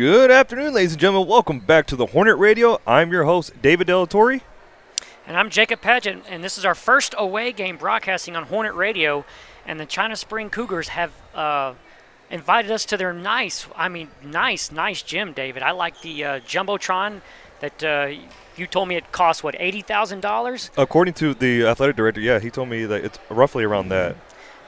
Good afternoon, ladies and gentlemen. Welcome back to the Hornet Radio. I'm your host, David Delatorre. And I'm Jacob Padgett, and this is our first away game broadcasting on Hornet Radio. And the China Spring Cougars have invited us to their nice gym, David. I like the Jumbotron that you told me it cost, what, $80,000? According to the athletic director, yeah, he told me that it's roughly around that.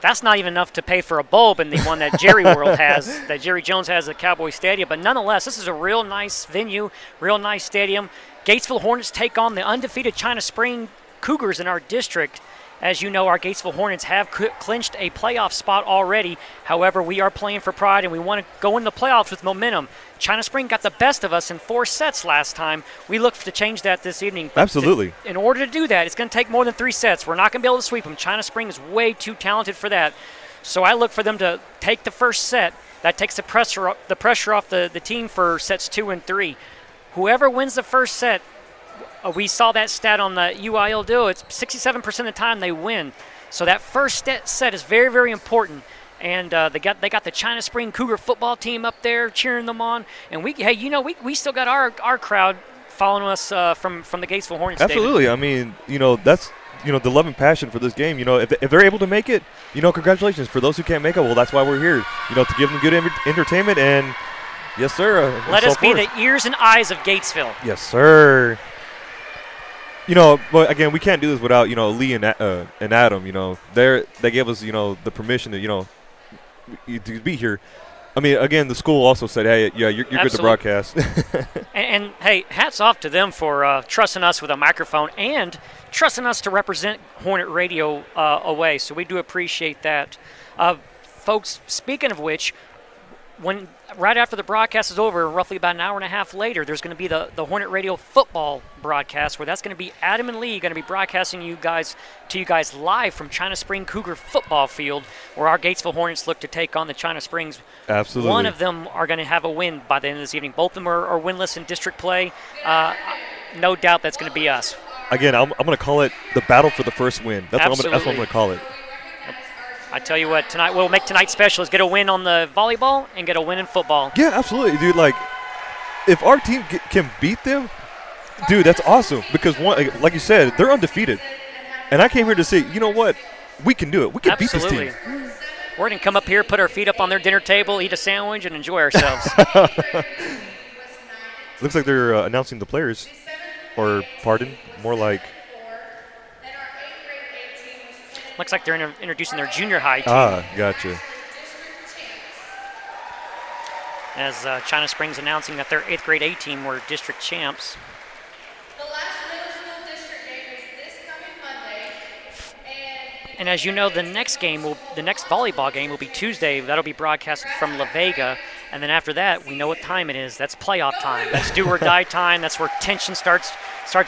That's not even enough to pay for a bulb in the one that Jerry World has, that Jerry Jones has at Cowboy Stadium. But nonetheless, this is a real nice venue, real nice stadium. Gatesville Hornets take on the undefeated China Spring Cougars in our district. As you know, our Gatesville Hornets have clinched a playoff spot already. However, we are playing for pride, and we want to go into the playoffs with momentum. China Spring got the best of us in 4 sets last time. We look to change that this evening. Absolutely. In order to do that, it's going to take more than 3 sets. We're not going to be able to sweep them. China Spring is way too talented for that. So I look for them to take the first set. That takes the pressure off the team for sets 2 and 3. Whoever wins the first set, we saw that stat on the UIL deal. It's 67% of the time they win. So that first set is very, very important. And they got the China Spring Cougar football team up there cheering them on. And we still got our crowd following us from the Gatesville Hornets. Absolutely. David. I mean, that's the love and passion for this game. If they're able to make it, congratulations. For those who can't make it, well, that's why we're here. To give them good entertainment. And yes, sir. Let us be the ears and eyes of Gatesville. Yes, sir. But again, we can't do this without Lee and Adam. They gave us the permission to be here. I mean, again, the school also said, "Hey, yeah, you're good to broadcast." and hey, hats off to them for trusting us with a microphone and trusting us to represent Hornet Radio away. So we do appreciate that, folks. Speaking of which, right after the broadcast is over, roughly about an hour and a half later, there's going to be the Hornet Radio football broadcast, where that's going to be Adam and Lee going to be broadcasting to you guys live from China Spring Cougar football field, where our Gatesville Hornets look to take on the China Springs. Absolutely. One of them are going to have a win by the end of this evening. Both of them are winless in district play. No doubt that's going to be us. Again, I'm going to call it the battle for the first win. That's what I'm going to call it. I tell you what, tonight we'll make tonight's special is get a win on the volleyball and get a win in football. Yeah, absolutely, dude. Like, if our team can beat them, dude, that's awesome. Because like you said, they're undefeated, and I came here to say, you know what, we can do it. We can beat this team. We're gonna come up here, put our feet up on their dinner table, eat a sandwich, and enjoy ourselves. Looks like they're announcing the players, or pardon, more like. Looks like they're introducing their junior high team. Ah, gotcha. As China Springs announcing that their 8th grade A team were district champs. The last middle school district game is this coming Monday. And as you know, the next volleyball game will be Tuesday. That'll be broadcasted from La Vega. And then after that, we know what time it is. That's playoff time. That's do or die time. That's where tension starts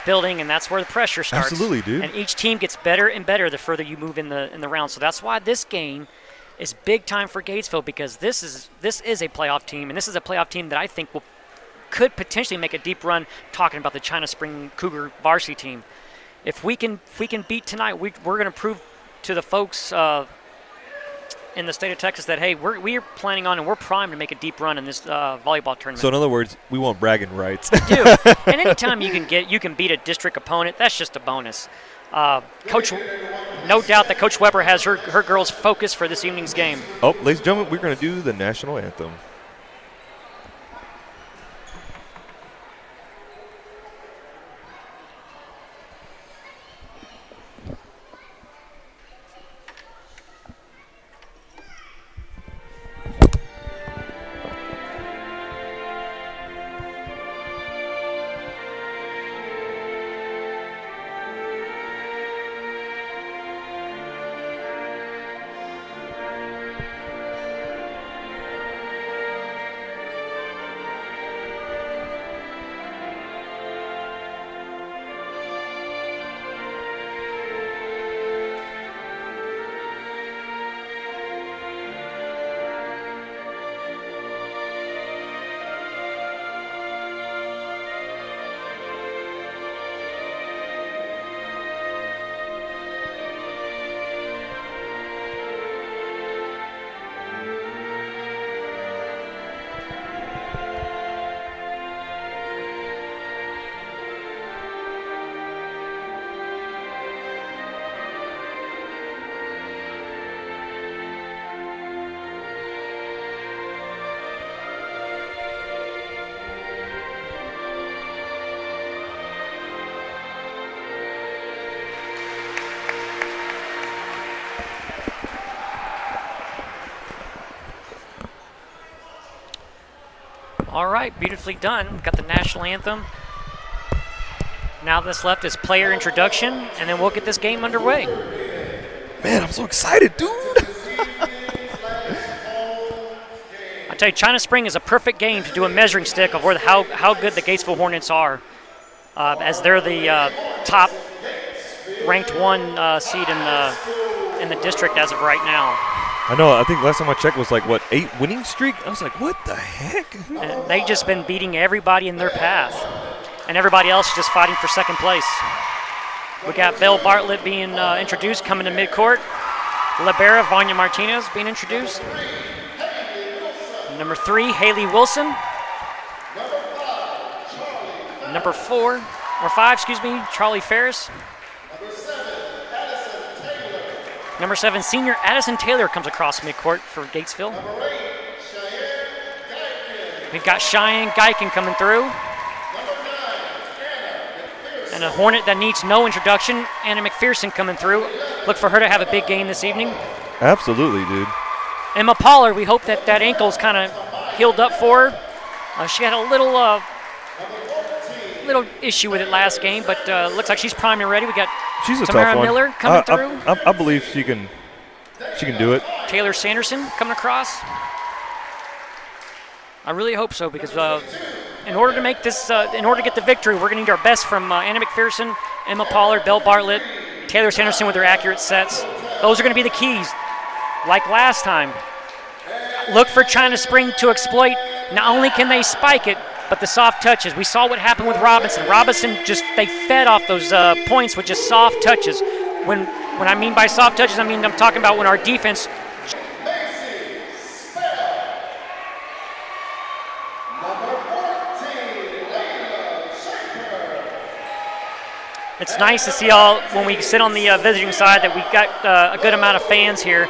building, and that's where the pressure starts. Absolutely, dude. And each team gets better and better the further you move in the round. So that's why this game is big time for Gatesville, because this is a playoff team, and this is a playoff team that I think could potentially make a deep run. Talking about the China Spring Cougar varsity team, if we can beat tonight, we're going to prove to the folks in the state of Texas that, hey, we're planning on and we're primed to make a deep run in this volleyball tournament. So in other words, we want bragging rights. We do. And anytime you can beat a district opponent, that's just a bonus. Coach, no doubt that Coach Weber has her girls focused for this evening's game. Oh, ladies and gentlemen, we're going to do the national anthem. All right, beautifully done. We've got the national anthem. Now this left is player introduction, and then we'll get this game underway. Man, I'm so excited, dude. I tell you, China Spring is a perfect game to do a measuring stick of how good the Gatesville Hornets are, as they're the top ranked 1 seed in the district as of right now. I know. I think last time I checked was like, what, 8 winning streak? I was like, what the heck? And they've just been beating everybody in their path. And everybody else is just fighting for second place. We got Belle Bartlett being introduced, coming to midcourt. Libera Vanya Martinez being introduced. Number 3, Haley Wilson. Number 5, Charlie Ferris. Number 7, senior Addison Taylor comes across midcourt for Gatesville. We've got Cheyenne Geiken coming through. And a Hornet that needs no introduction, Anna McPherson coming through. Look for her to have a big game this evening. Absolutely, dude. Emma Pollard, we hope that ankle's kind of healed up for her. She had a little issue with it last game, but looks like she's primed and ready. We got She's a Tamara tough one. Miller coming through. I believe she can do it. Taylor Sanderson coming across. I really hope so, because in order to make this, in order to get the victory, we're going to need our best from Anna McPherson, Emma Pollard, Belle Bartlett, Taylor Sanderson with their accurate sets. Those are going to be the keys. Like last time, look for China Spring to exploit. Not only can they spike it, but the soft touches. We saw what happened with Robinson. Robinson they fed off those points with just soft touches. When I mean by soft touches, I'm talking about when our defense. It's nice to see when we sit on the visiting side that we've got a good amount of fans here.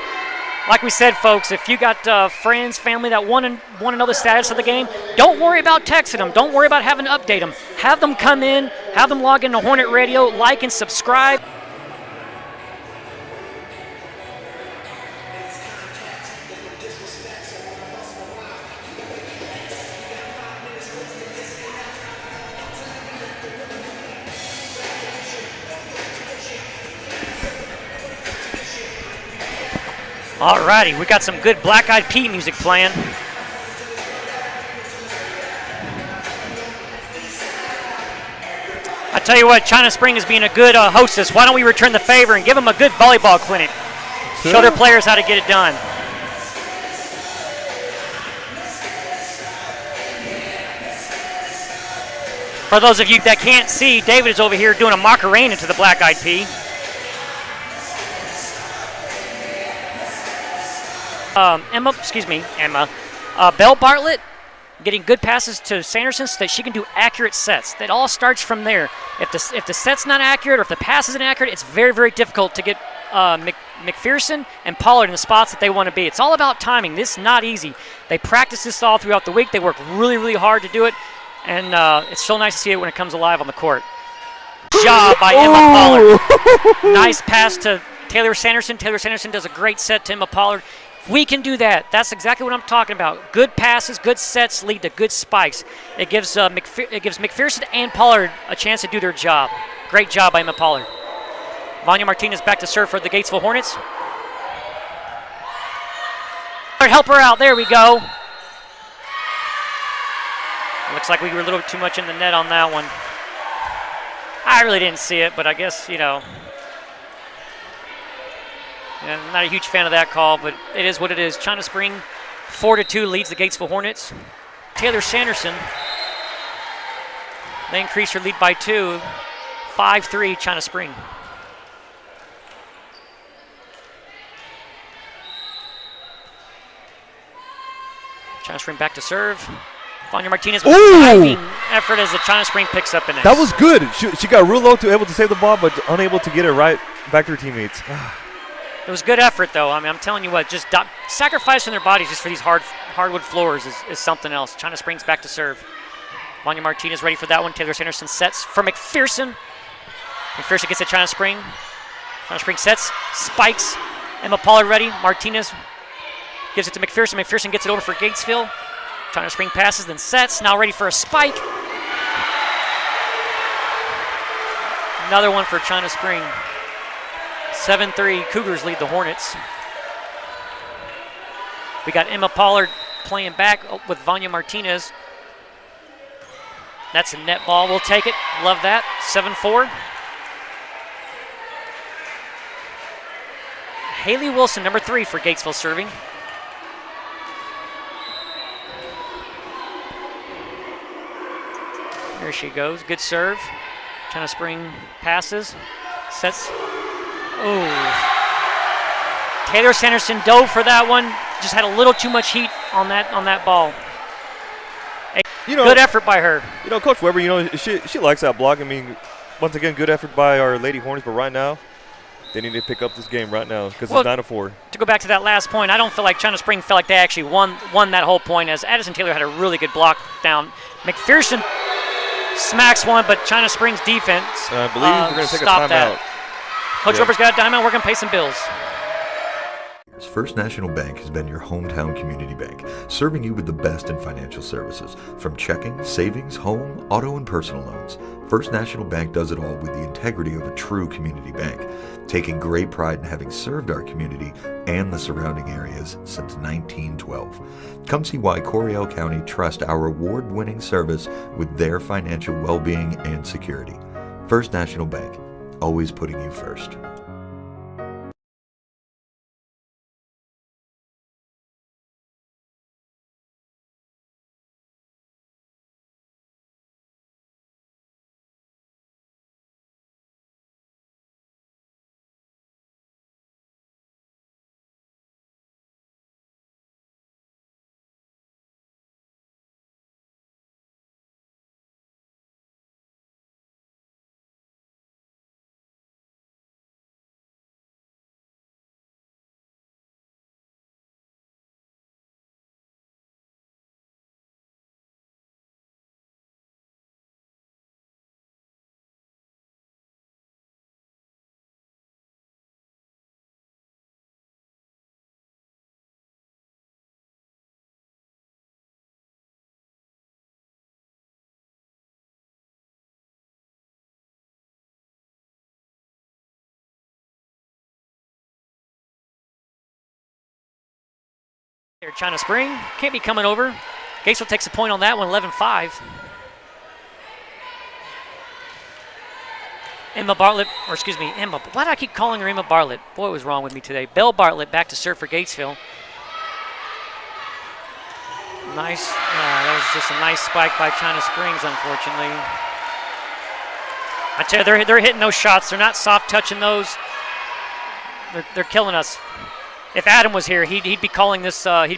Like we said, folks, if you got friends, family that want to know the status of the game, don't worry about texting them. Don't worry about having to update them. Have them come in, have them log into Hornet Radio, like and subscribe. Alrighty, we got some good Black Eyed Pea music playing. I tell you what, China Spring is being a good hostess. Why don't we return the favor and give them a good volleyball clinic? Show their players how to get it done. For those of you that can't see, David is over here doing a Macarena to the Black Eyed Pea. Emma. Belle Bartlett getting good passes to Sanderson so that she can do accurate sets. That all starts from there. If the set's not accurate or if the pass isn't accurate, it's very, very difficult to get McPherson and Pollard in the spots that they want to be. It's all about timing. This is not easy. They practice this all throughout the week. They work really, really hard to do it, and it's so nice to see it when it comes alive on the court. Job by Emma Pollard. Nice pass to Taylor Sanderson. Taylor Sanderson does a great set to Emma Pollard. We can do that. That's exactly what I'm talking about. Good passes, good sets lead to good spikes. It gives McPherson and Pollard a chance to do their job. Great job by Emma Pollard. Vanya Martinez back to serve for the Gatesville Hornets. Help her out. There we go. Looks like we were a little too much in the net on that one. I really didn't see it, but I guess, I'm not a huge fan of that call, but it is what it is. China Spring 4-2 leads the Gatesville Hornets. Taylor Sanderson, they increase her lead by 2. 5-3 China Spring. China Spring back to serve. Vanya Martinez with a diving effort as the China Spring picks up an ace. That was good. She got real low to able to save the ball, but unable to get it right back to her teammates. It was good effort, though. I'm telling you what, just sacrificing their bodies just for these hardwood floors is something else. China Springs back to serve. Vanya Martinez ready for that one. Taylor Sanderson sets for McPherson. McPherson gets to China Spring. China Spring sets, spikes. Emma Pollard ready. Martinez gives it to McPherson. McPherson gets it over for Gatesville. China Spring passes, then sets. Now ready for a spike. Another one for China Spring. 7-3, Cougars lead the Hornets. We got Emma Pollard playing back with Vanya Martinez. That's a net ball. We'll take it. Love that. 7-4. Haley Wilson, number 3 for Gatesville serving. There she goes. Good serve. China Spring passes. Sets. Oh. Taylor Sanderson dove for that one. Just had a little too much heat on that ball. Good effort by her. Coach Weber, she likes that block. I mean, once again, good effort by our Lady Hornets, but right now, they need to pick up this game right now because it's 9-4. To go back to that last point, I don't feel like China Spring felt like they actually won that whole point, as Addison Taylor had a really good block down. McPherson smacks one, but China Spring's defense I believe we're going to take a timeout. Coach Weber's got a timeout. We're going to pay some bills. First National Bank has been your hometown community bank, serving you with the best in financial services. From checking, savings, home, auto, and personal loans, First National Bank does it all with the integrity of a true community bank, taking great pride in having served our community and the surrounding areas since 1912. Come see why Coryell County trusts our award-winning service with their financial well-being and security. First National Bank, always putting you first. Here, China Spring can't be coming over. Gatesville takes a point on that one, 11-5. Emma Bartlett, or excuse me, Emma. Why do I keep calling her Emma Bartlett? Boy, what was wrong with me today. Belle Bartlett back to serve for Gatesville. Nice. That was just a nice spike by China Springs, unfortunately. I tell you, they're hitting those shots. They're not soft touching those. They're killing us. If Adam was here, he'd be calling this. China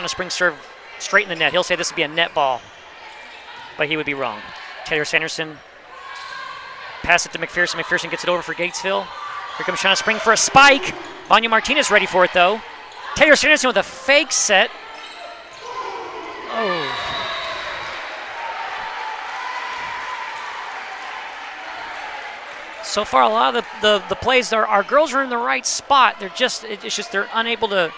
Spring serve straight in the net. He'll say this would be a net ball, but he would be wrong. Taylor Sanderson pass it to McPherson. McPherson gets it over for Gatesville. Here comes China Spring for a spike. Vanya Martinez ready for it though. Taylor Sanderson with a fake set. Oh. So far, a lot of the plays, our girls are in the right spot. They're unable to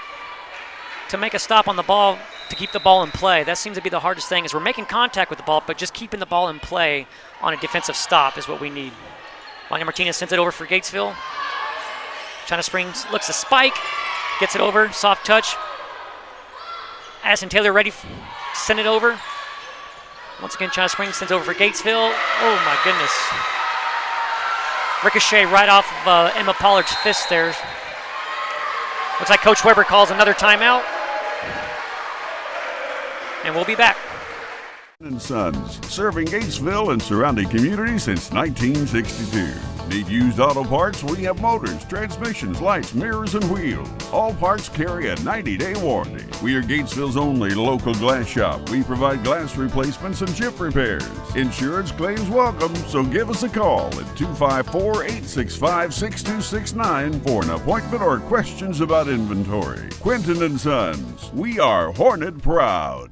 make a stop on the ball to keep the ball in play. That seems to be the hardest thing, is we're making contact with the ball, but just keeping the ball in play on a defensive stop is what we need. Vanya Martinez sends it over for Gatesville. China Springs looks a spike, gets it over, soft touch. Addison Taylor ready to send it over. Once again, China Springs sends over for Gatesville. Oh my goodness. Ricochet right off of Emma Pollard's fist there. Looks like Coach Weber calls another timeout. And we'll be back. & Sons, serving Gatesville and surrounding communities since 1962. Need used auto parts? We have motors, transmissions, lights, mirrors, and wheels. All parts carry a 90-day warranty. We are Gatesville's only local glass shop. We provide glass replacements and chip repairs. Insurance claims welcome, so give us a call at 254-865-6269 for an appointment or questions about inventory. Quinton & Sons, we are Hornet proud.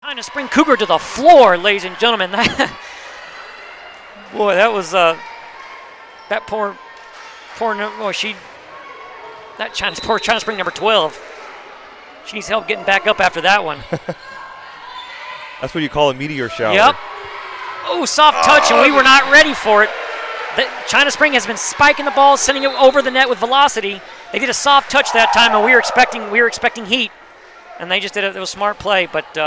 China Spring Cougar to the floor, ladies and gentlemen. Boy, that was that poor China Spring number 12. She needs help getting back up after that one. That's what you call a meteor shower. Yep. Oh, soft touch, and we were not ready for it. China Spring has been spiking the ball, sending it over the net with velocity. They did a soft touch that time, and we were expecting heat, and they just did it. It was a smart play, but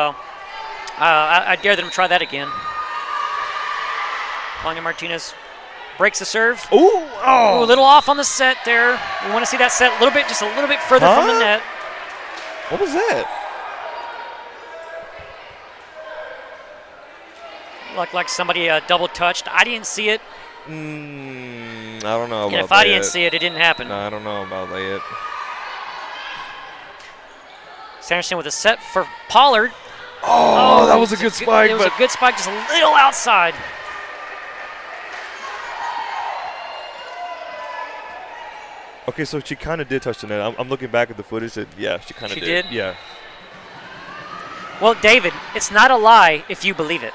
I dare them to try that again. Vanya Martinez breaks the serve. Ooh, a little off on the set there. We want to see that set just a little bit further from the net. What was that? Looked like somebody double touched. I didn't see it. I don't know about that. If I didn't see it, it didn't happen. No, I don't know about that. Sanderson with a set for Pollard. Oh, that was a good spike. It was a good spike, just a little outside. Okay, so she kind of did touch the net. I'm looking back at the footage. Yeah, she kind of did. She did? Yeah. Well, David, it's not a lie if you believe it.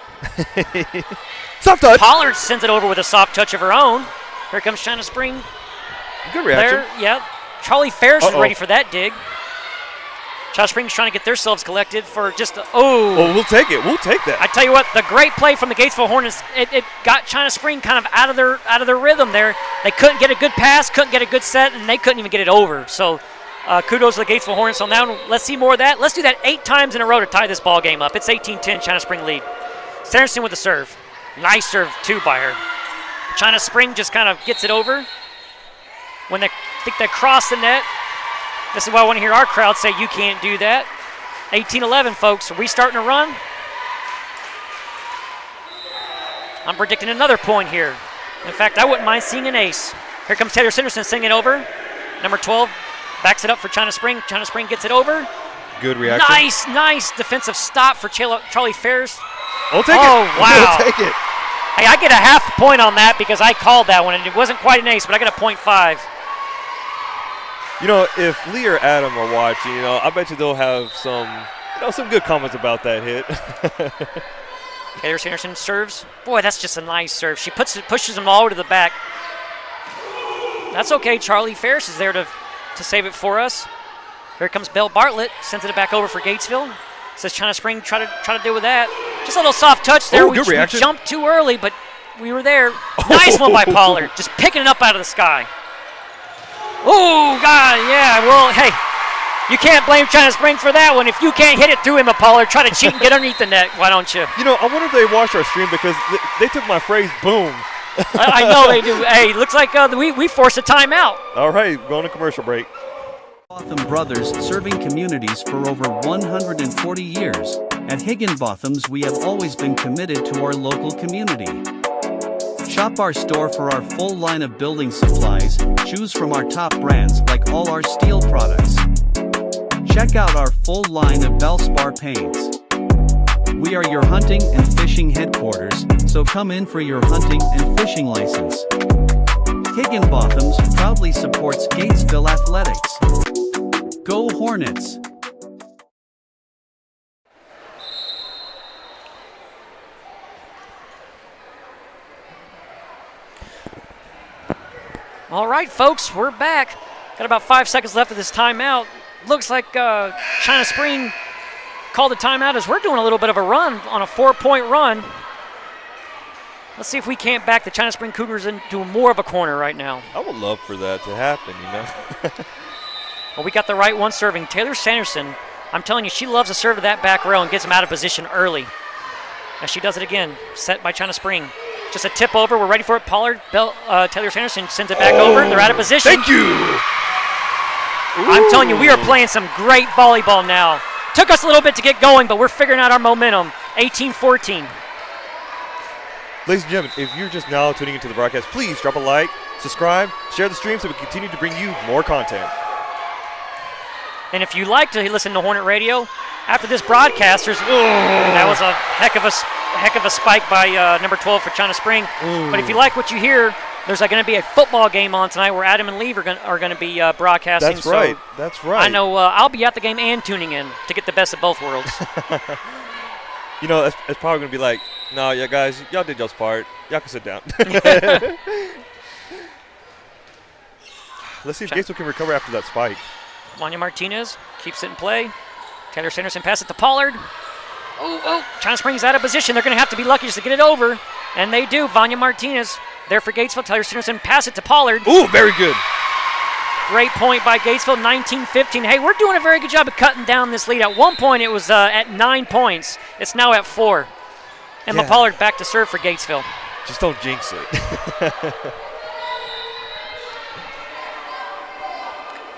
Soft touch. Pollard sends it over with a soft touch of her own. Here comes China Spring. Good reaction. Yeah. Charlie Ferris is ready for that dig. China Spring's trying to get themselves collected for just Oh, we'll take it. We'll take that. I tell you what, the great play from the Gatesville Hornets, it got China Spring kind of out of their rhythm there. They couldn't get a good pass, couldn't get a good set, and they couldn't even get it over. So kudos to the Gatesville Hornets on that one. Let's see more of that. Let's do that 8 times in a row to tie this ball game up. It's 18-10, China Spring lead. Sanderson with the serve. Nice serve, too, by her. China Spring just kind of gets it over. When they think they cross the net, this is why I want to hear our crowd say, you can't do that. 18-11, folks. Are we starting to run? I'm predicting another point here. In fact, I wouldn't mind seeing an ace. Here comes Taylor Sanderson singing it over. Number 12 backs it up for China Spring. China Spring gets it over. Good reaction. Nice defensive stop for Charlie Ferris. I'll take it. Oh, wow. We'll take it. Hey, I get a half point on that because I called that one, and it wasn't quite an ace, but I got a .5. You know, if Lee or Adam are watching, I bet you they'll have some good comments about that hit. Taylor Sanderson serves. Boy, that's just a nice serve. She pushes them all over to the back. That's okay. Charlie Ferris is there to save it for us. Here comes Belle Bartlett. Sends it back over for Gatesville. Says China Spring, try to deal with that. Just a little soft touch there. Good reaction. We jumped too early, but we were there. Nice one by Pollard. Just picking it up out of the sky. Oh, God, yeah. Well, hey, you can't blame China Spring for that one. If you can't hit it through him, Pollard, try to cheat and get underneath the net. Why don't you? I wonder if they watched our stream because they took my phrase, boom. I know they do. Hey, looks like we forced a timeout. All right, going to commercial break. Higginbotham Brothers, serving communities for over 140 years. At Higginbotham's, we have always been committed to our local community. Shop our store for our full line of building supplies, choose from our top brands like all our steel products. Check out our full line of Valspar paints. We are your hunting and fishing headquarters, so come in for your hunting and fishing license. Higginbotham's proudly supports Gatesville Athletics. Go Hornets! All right, folks, we're back. Got about 5 seconds left of this timeout. Looks like China Spring called the timeout as we're doing a little bit of a run on a 4-point run. Let's see if we can't back the China Spring Cougars into more of a corner right now. I would love for that to happen, Well, we got the right one serving. Taylor Sanderson, I'm telling you, she loves to serve to that back row and gets them out of position early. As she does it again, set by China Spring. Just a tip over. We're ready for it. Pollard, Taylor Sanderson sends it back over. They're out of position. Thank you. I'm telling you, we are playing some great volleyball now. Took us a little bit to get going, but we're figuring out our momentum. 18-14. Ladies and gentlemen, if you're just now tuning into the broadcast, please drop a like, subscribe, share the stream so we continue to bring you more content. And if you like to listen to Hornet Radio, after this broadcast, that was a heck of a spike by number 12 for China Spring. But if you like what you hear, there's going to be a football game on tonight where Adam and Lee are going to be broadcasting. That's right. That's right. I know I'll be at the game and tuning in to get the best of both worlds. You know, it's probably going to be like, no, yeah, guys, y'all did y'all's part. Y'all can sit down. Let's see if Gatesville can recover after that spike. Vanya Martinez keeps it in play. Taylor Sanderson pass it to Pollard. Oh, China Springs out of position. They're going to have to be lucky just to get it over. And they do. Vanya Martinez there for Gatesville. Taylor Sanderson pass it to Pollard. Ooh, very good. Great point by Gatesville, 19-15. Hey, we're doing a very good job of cutting down this lead. At one point, it was at 9 points. It's now at 4. Emma Pollard back to serve for Gatesville. Just don't jinx it.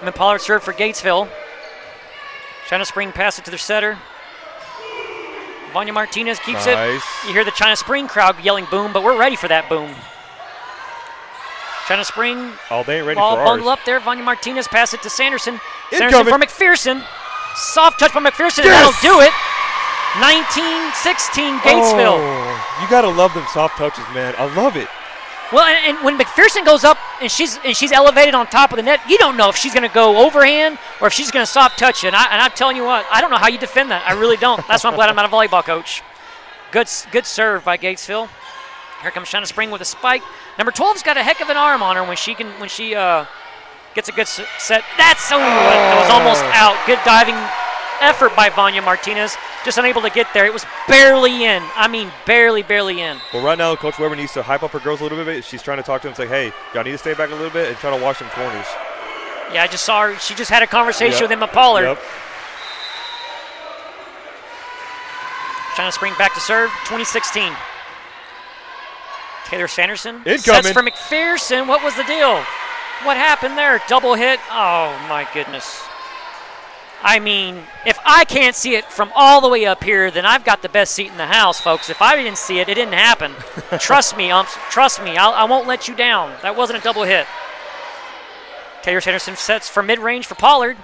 Emma Pollard served for Gatesville. China Spring pass it to their setter. Vanya Martinez keeps it. You hear the China Spring crowd yelling boom, but we're ready for that boom. China Spring. Oh, they ain't ready all for bundled ours. up there. Vanya Martinez pass it to Sanderson. Incoming. Sanderson for McPherson. Soft touch by McPherson, and that'll do it. 19-16 Gatesville. Oh, you got to love them soft touches, man. I love it. Well, and when McPherson goes up and she's elevated on top of the net, you don't know if she's going to go overhand or if she's going to soft touch it. And I'm telling you what, I don't know how you defend that. I really don't. That's why I'm glad I'm not a volleyball coach. Good serve by Gatesville. Here comes China Spring with a spike. Number 12's got a heck of an arm on her when she gets a good set. That was almost out. Good diving effort by Vanya Martinez. Just unable to get there. It was barely in. I mean, barely in. Well, right now, Coach Weber needs to hype up her girls a little bit. She's trying to talk to them and say, hey, y'all need to stay back a little bit and try to wash them corners. Yeah, I just saw her. She just had a conversation with Emma Pollard. Yep. China Spring back to serve, 2016. Taylor Sanderson Incoming. sets for McPherson. What was the deal? What happened there? Double hit. Oh, my goodness. I mean, if I can't see it from all the way up here, then I've got the best seat in the house, folks. If I didn't see it, it didn't happen. Trust me, trust me. I won't let you down. That wasn't a double hit. Taylor Sanderson sets for mid-range for Pollard.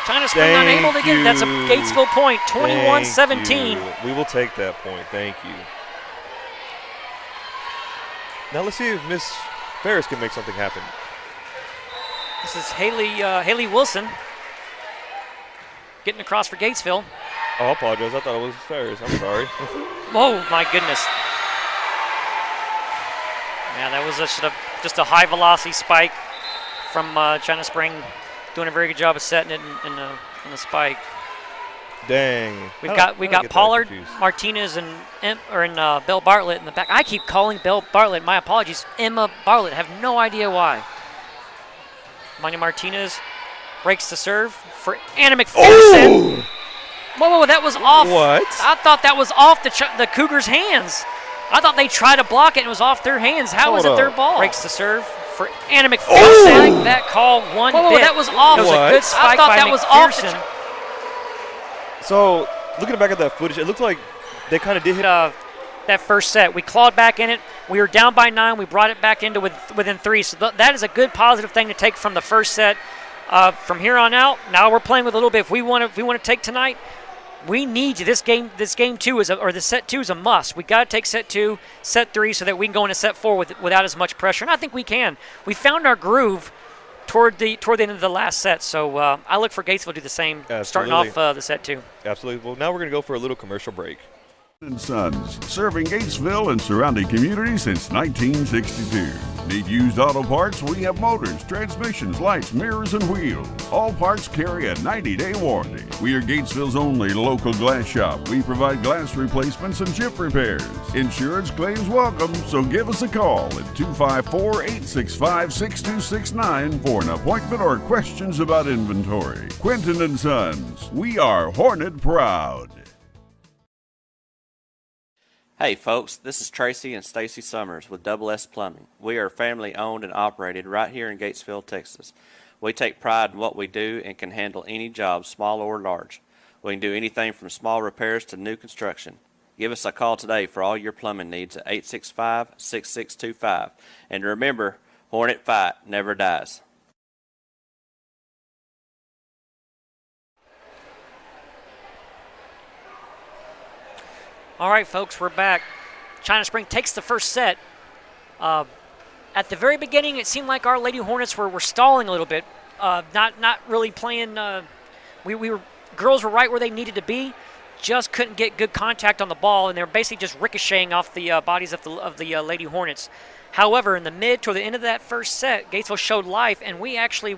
China Spring unable to get it. That's a Gatesville point, 21-17. We will take that point. Thank you. Now let's see if Miss Ferris can make something happen. This is Haley Wilson getting across for Gatesville. Oh, I apologize. I thought it was Ferris. I'm sorry. Oh, my goodness. Yeah, that was just a high-velocity spike from China Spring, doing a very good job of setting it in the spike. Dang. We got Pollard, Martinez, and Belle Bartlett in the back. I keep calling Belle Bartlett. My apologies. Emma Bartlett. Have no idea why. Vanya Martinez breaks the serve for Anna McPherson. Whoa, that was off. What? I thought that was off the Cougars' hands. I thought they tried to block it and it was off their hands. How was it their ball? Breaks the serve for Anna McPherson. I like that call one bit. That was off. It was a good spike by that was McPherson. So, looking back at that footage, it looked like they kind of did hit that first set. We clawed back in it. We were down by 9. We brought it back into within 3. So that is a good positive thing to take from the first set. From here on out, now we're playing with a little bit. If we want to take tonight, we need to. This game 2 the set 2 is a must. We got to take set 2, set 3, so that we can go into set 4 without as much pressure. And I think we can. We found our groove toward the end of the last set. So I look for Gatesville to do the same, starting off the set 2. Absolutely. Well, now we're going to go for a little commercial break. & Sons, serving Gatesville and surrounding communities since 1962. Need used auto parts? We have motors, transmissions, lights, mirrors, and wheels. All parts carry a 90-day warranty. We are Gatesville's only local glass shop. We provide glass replacements and chip repairs. Insurance claims welcome, so give us a call at 254-865-6269 for an appointment or questions about inventory. Quinton & Sons, we are Hornet proud. Hey folks, this is Tracy and Stacy Summers with Double S Plumbing. We are family owned and operated right here in Gatesville, Texas. We take pride in what we do and can handle any job, small or large. We can do anything from small repairs to new construction. Give us a call today for all your plumbing needs at 865-6625. And remember, Hornet Fight never dies. All right, folks, we're back. China Spring takes the first set. At the very beginning, it seemed like our Lady Hornets were stalling a little bit, not really playing. We were girls were right where they needed to be, just couldn't get good contact on the ball, and they were basically just ricocheting off the bodies of the Lady Hornets. However, in the mid toward the end of that first set, Gatesville showed life, and we actually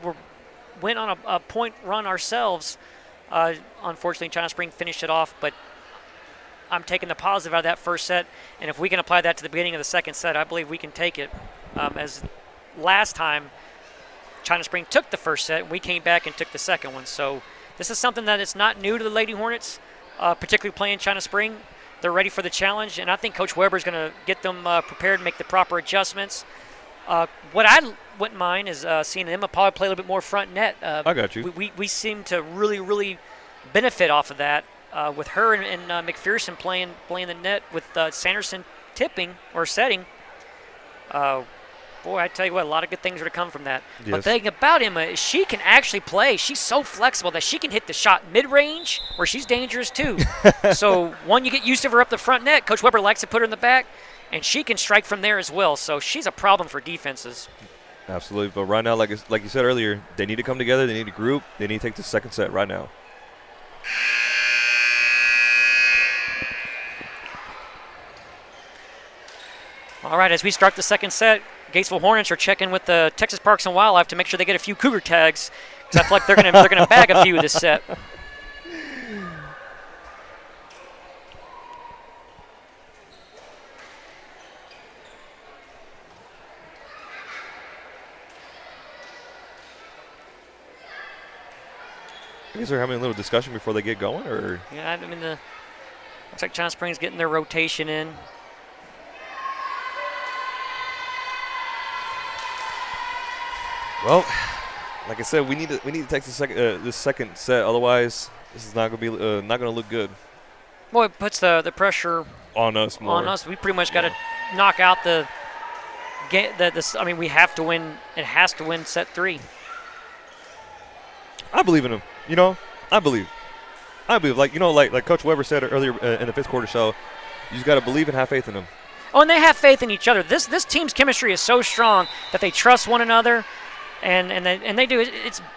went on a point run ourselves. Unfortunately, China Spring finished it off, but I'm taking the positive out of that first set, and if we can apply that to the beginning of the second set, I believe we can take it. As last time, China Spring took the first set, and we came back and took the second one. So this is something that is not new to the Lady Hornets, particularly playing China Spring. They're ready for the challenge, and I think Coach Weber is going to get them prepared and make the proper adjustments. What I wouldn't mind is seeing Emma probably play a little bit more front net. I got you. We seem to really, really benefit off of that. With her and McPherson playing the net with Sanderson tipping or setting, boy, I tell you what, a lot of good things are to come from that. Yes. But the thing about Emma is she can actually play. She's so flexible that she can hit the shot mid-range where she's dangerous too. So one, you get used to her up the front net. Coach Weber likes to put her in the back, and she can strike from there as well. So she's a problem for defenses. Absolutely. But right now, like you said earlier, they need to come together. They need to group. They need to take the second set right now. All right, as we start the second set, Gatesville Hornets are checking with the Texas Parks and Wildlife to make sure they get a few cougar tags, because I feel like they're gonna bag a few this set. I guess they're having a little discussion before they get going, or Yeah, I mean, looks like China Springs getting their rotation in. well, like I said, we need to take this second set. Otherwise, this is not gonna be not gonna look good Well, it puts the pressure on us more. on us. We pretty much got to knock out the game. I mean, we have to win. It has to win set 3. I believe in them. You know, I believe. Like Coach Weber said earlier in the fifth quarter show, you just got to believe and have faith in them. Oh, and they have faith in each other. This team's chemistry is so strong that they trust one another, and they do.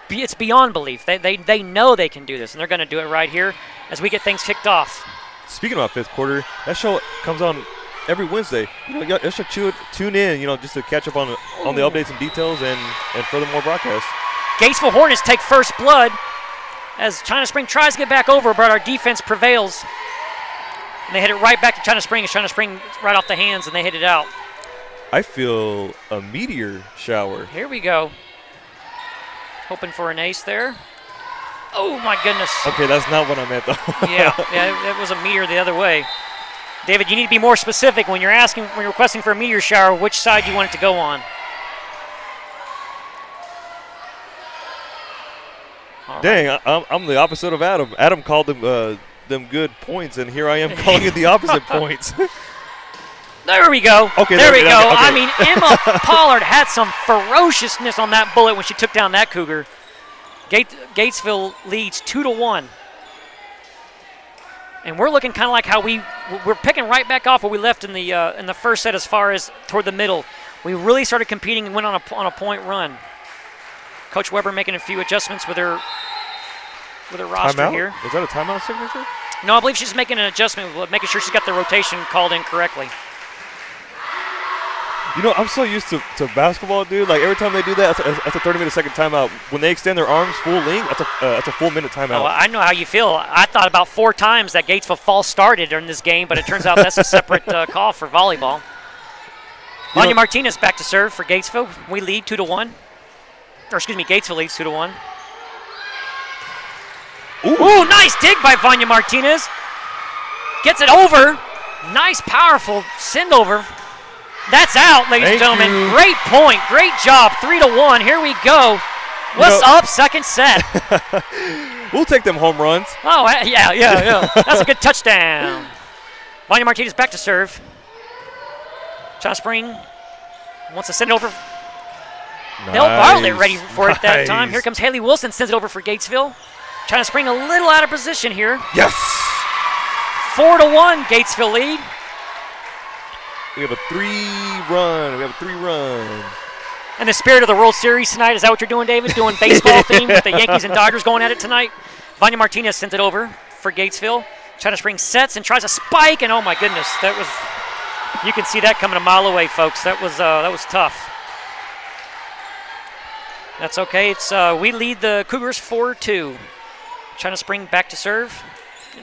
It's beyond belief. They know they can do this, and they're going to do it right here as we get things kicked off. Speaking about fifth quarter, that show comes on every Wednesday. You know, you should tune in. You know, just to catch up on the updates and details and furthermore broadcasts. Gatesville Hornets take first blood as China Spring tries to get back over, but our defense prevails. And they hit it right back to China Spring. China Spring right off the hands, and they hit it out. I feel a meteor shower. Here we go. Hoping for an ace there. Oh, my goodness. Okay, that's not what I meant, though. yeah, it was a meteor the other way. David, you need to be more specific when you're requesting for a meteor shower, which side you want it to go on. All Dang, right. I'm the opposite of Adam. Adam called them good points, and here I am calling it the opposite points. There we go. Okay, there we go. Okay. I mean, Emma Pollard had some ferociousness on that bullet when she took down that cougar. Gatesville leads 2-1. And we're looking kind of like how we're picking right back off where we left in the first set as far as toward the middle. We really started competing and went on a point run. Coach Weber making a few adjustments with her roster timeout? here. Is that a timeout signature? No, I believe she's making an adjustment, making sure she's got the rotation called in correctly. You know, I'm so used to basketball, dude. Like, every time they do that, that's a 30-minute second timeout. When they extend their arms full length, that's a full-minute timeout. Oh, I know how you feel. I thought about 4 times that Gatesville false started during this game, but it turns out that's a separate call for volleyball. Vanya Martinez back to serve for Gatesville. We lead 2-1. Or excuse me, Gatesville leads 2-1. Ooh, nice dig by Vanya Martinez. Gets it over. Nice, powerful send over. That's out, ladies and gentlemen. You. Great point. Great job. 3-1. Here we go. What's up? Second set. We'll take them home runs. Oh, yeah. That's a good touchdown. Vanya Martinez back to serve. China Spring wants to send it over. Nice. Bell Bartlett ready for it that time. Here comes Haley Wilson, sends it over for Gatesville. China Spring a little out of position here. Yes. 4-1, Gatesville lead. We have a 3-run. And the spirit of the World Series tonight, is that what you're doing, David? Doing baseball theme with the Yankees and Dodgers going at it tonight? Vanya Martinez sends it over for Gatesville. China Springs sets and tries a spike, and oh my goodness, that was, you can see that coming a mile away, folks. That was tough. That's okay. It's we lead the Cougars 4-2. China Spring back to serve.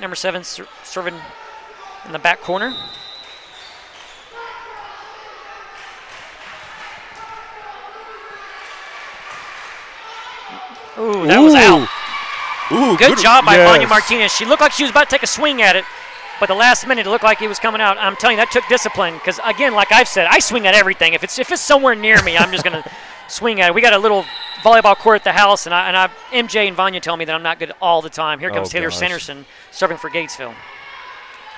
Number 7 serving in the back corner. Ooh, that was out. Ooh, good job by yes. Vanya Martinez. She looked like she was about to take a swing at it, but the last minute it looked like it was coming out. I'm telling you, that took discipline because, again, like I've said, I swing at everything. If it's somewhere near me, I'm just going to swing at it. We got a little volleyball court at the house, and MJ and Vanya tell me that I'm not good all the time. Here comes Taylor Sanderson serving for Gatesville.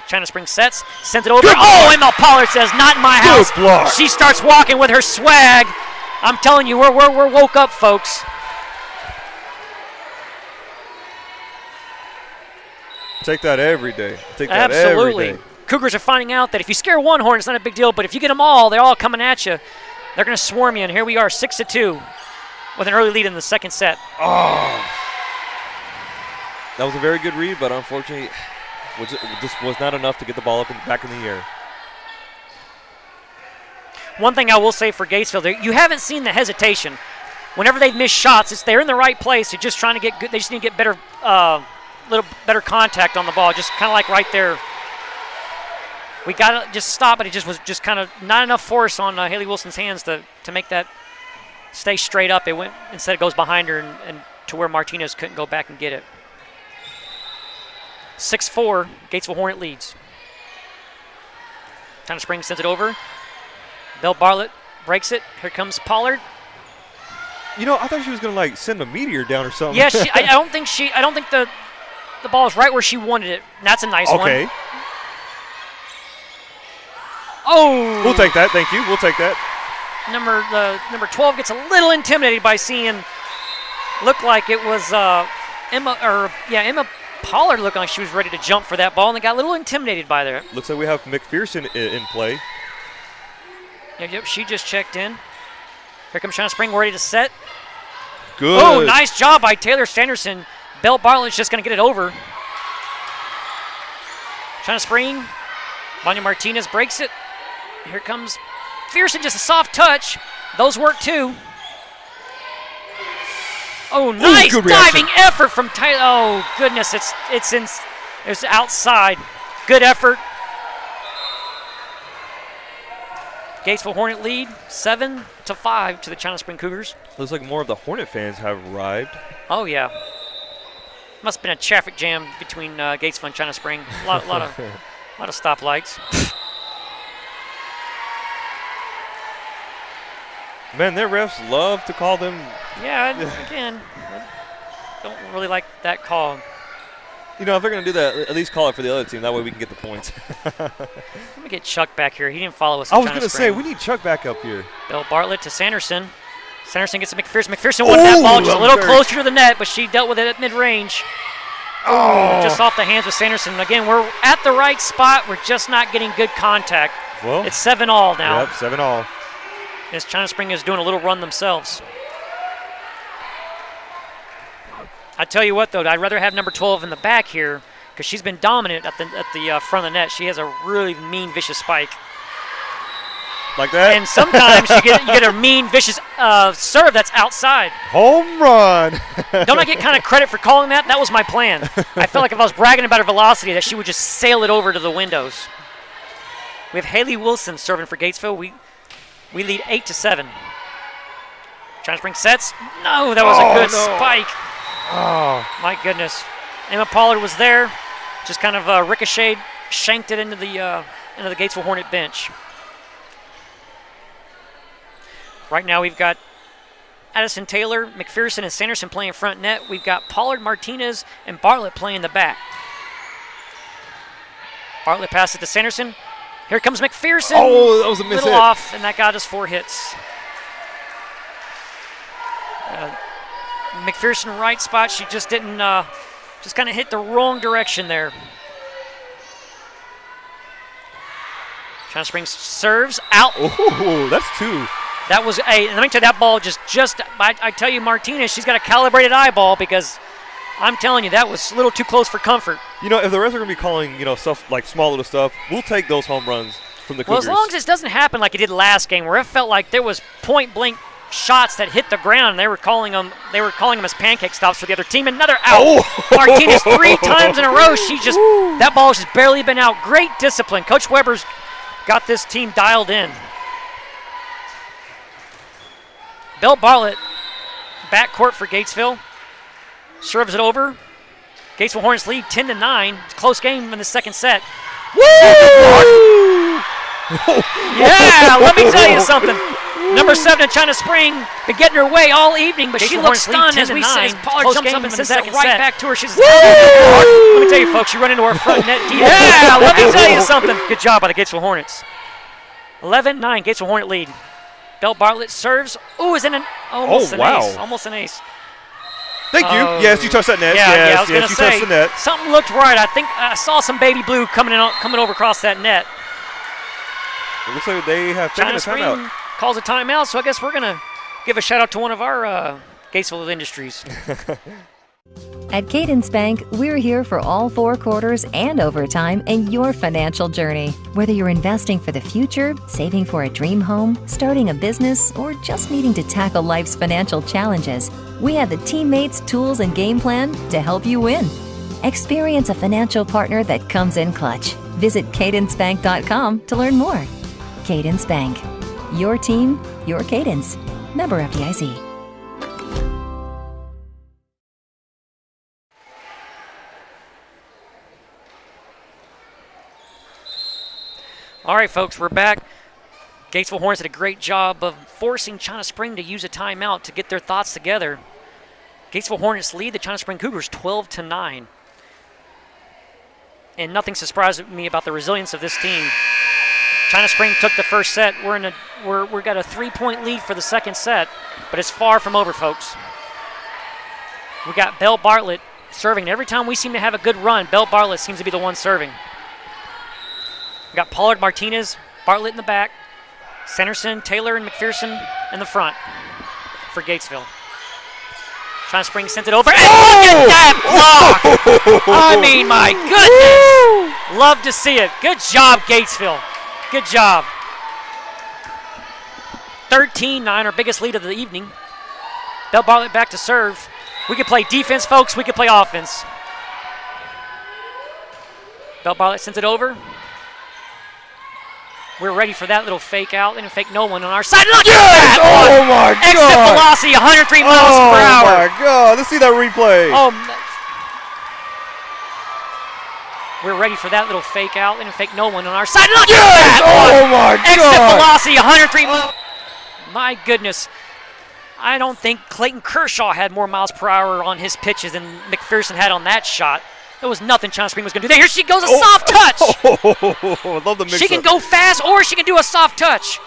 China Springs sets, sends it over. Emma Pollard says, not in my house. Block. She starts walking with her swag. I'm telling you, we're woke up, folks. Take that every day. Take that Absolutely. every day. Cougars are finding out that if you scare one horn, it's not a big deal, but if you get them all, they're all coming at you. They're going to swarm you, and here we are, 6-2, with an early lead in the second set. Oh. That was a very good read, but unfortunately, just was not enough to get the ball up back in the air. One thing I will say for Gatesville, you haven't seen the hesitation. Whenever they've missed shots, they're in the right place. They're just trying to get good. They just need to get better, little better contact on the ball. Just kind of like right there. We got to just stop, but it just was just kind of not enough force on Haley Wilson's hands to make that stay straight up. It went instead it goes behind her and to where Martinez couldn't go back and get it. 6-4, Gatesville Hornet leads. China Springs sends it over. Belle Bartlett breaks it. Here comes Pollard. You know, I thought she was gonna like send a meteor down or something. Yeah, I don't think the ball is right where she wanted it. That's a nice one. Okay. Oh. We'll take that. Thank you. We'll take that. Number 12 gets a little intimidated by seeing. Looked like it was Emma Pollard looked like she was ready to jump for that ball, and they got a little intimidated by there. Looks like we have McPherson in play. Yep, she just checked in. Here comes China Spring, ready to set. Good. Oh, nice job by Taylor Sanderson. Belle Bartlett's just going to get it over. China Spring, Vanya Martinez breaks it. Here comes McPherson, just a soft touch. Those work too. Oh, nice diving effort from Taylor. Oh, goodness, it's outside. Good effort. Gatesville Hornet lead 7-5 to the China Spring Cougars. Looks like more of the Hornet fans have arrived. Oh yeah, must have been a traffic jam between Gatesville and China Spring. A lot of stoplights. Man, their refs love to call them. Yeah, again, I don't really like that call. You know, if they're going to do that, at least call it for the other team. That way we can get the points. Let me get Chuck back here. He didn't follow us. I was going to say, we need Chuck back up here. Belle Bartlett to Sanderson. Sanderson gets to McPherson. McPherson won that ball just a little closer to the net, but she dealt with it at mid-range. Oh, just off the hands of Sanderson. Again, we're at the right spot. We're just not getting good contact. Well, it's 7-all now. Yep, 7-all. As China Spring is doing a little run themselves. I tell you what, though, I'd rather have number 12 in the back here because she's been dominant at the front of the net. She has a really mean, vicious spike. Like that? And sometimes you get a mean, vicious serve that's outside. Home run. Don't I get kind of credit for calling that? That was my plan. I felt like if I was bragging about her velocity that she would just sail it over to the windows. We have Haley Wilson serving for Gatesville. We lead 8-7. China Spring sets. No, that was a good spike. Oh, my goodness. Emma Pollard was there. Just kind of ricocheted, shanked it into the Gatesville Hornet bench. Right now we've got Addison Taylor, McPherson, and Sanderson playing front net. We've got Pollard, Martinez, and Bartlett playing the back. Bartlett passes it to Sanderson. Here comes McPherson. Oh, that was a miss little hit. off, and that got us 4 hits. McPherson right spot. She just didn't, just kind of hit the wrong direction there. China Springs serves out. Oh, that's 2. That was and let me tell you, that ball just I tell you, Martinez, she's got a calibrated eyeball because I'm telling you, that was a little too close for comfort. You know, if the refs are going to be calling, stuff like small little stuff, we'll take those home runs from the Cougars. Well, as long as this doesn't happen like it did last game, where it felt like there was point-blank shots that hit the ground, and they were calling them as pancake stops for the other team. Another out. Oh. Martinez 3 times in a row. That ball's just barely been out. Great discipline. Coach Weber's got this team dialed in. Bell Bartlett, backcourt for Gatesville. Serves it over. Gatesville Hornets lead 10-9. It's a close game in the second set. Woo! Yeah, let me tell you something. Number 7 in China Spring been getting her way all evening, but she looks stunned as we say. Pollard jumps up and sends it right back to her. She's let me tell you, folks, she run into our front net deep. Yeah, let me tell you something. Good job by the Gatesville Hornets. 11-9, Gatesville Hornet lead. Bell Bartlett serves. Ooh, is in almost an ace. Almost an ace. Thank you. Yes, you touched that net. Yeah, I was going to say, touched the net. Something looked right. I think I saw some baby blue coming over across that net. It looks like they have taken a timeout. Calls a timeout, so I guess we're going to give a shout-out to one of our Gatesville Industries. At Cadence Bank, we're here for all 4 quarters and overtime in your financial journey. Whether you're investing for the future, saving for a dream home, starting a business, or just needing to tackle life's financial challenges, we have the teammates, tools, and game plan to help you win. Experience a financial partner that comes in clutch. Visit cadencebank.com to learn more. Cadence Bank. Your team, your cadence. Member FDIC. All right, folks, we're back. Gatesville Hornets did a great job of forcing China Spring to use a timeout to get their thoughts together. Gatesville Hornets lead the China Spring Cougars 12-9. And nothing surprised me about the resilience of this team. China Spring took the first set. We've got a 3-point lead for the second set, but it's far from over, folks. We got Bell Bartlett serving. Every time we seem to have a good run, Bell Bartlett seems to be the one serving. We got Pollard, Martinez, Bartlett in the back, Sanderson, Taylor, and McPherson in the front for Gatesville. China Spring sent it over. And look at that block! I mean, my goodness! Love to see it. Good job, Gatesville. Good job. 13-9, our biggest lead of the evening. Bell Bartlett back to serve. We could play defense, folks. We could play offense. Bell Bartlett sends it over. We're ready for that little fake out. They didn't fake no one on our side. Look at that! Oh, my God! Exit velocity, 103 miles per hour. Oh, my God. Let's see that replay. We're ready for that little fake out. They didn't fake no one on our side. Look at that! Oh, my God! Exit velocity, 103 miles. My goodness. I don't think Clayton Kershaw had more miles per hour on his pitches than McPherson had on that shot. There was nothing China Spring was going to do there. Here she goes, a soft touch. I love the mix-up. She can go fast or she can do a soft touch.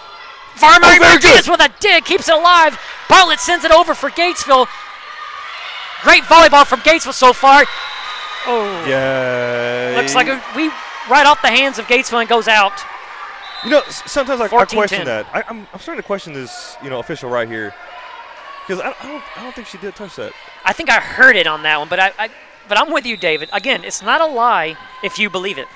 Varmary Martinez with a dig, keeps it alive. Bartlett sends it over for Gatesville. Great volleyball from Gatesville so far. Oh. Yeah. Looks like we right off the hands of Gatesville and goes out. You know, sometimes I question 14-10. that. I'm starting to question this, official right here. Because I don't think she did touch that. I think I heard it on that one, but But I'm with you, David. Again, it's not a lie if you believe it.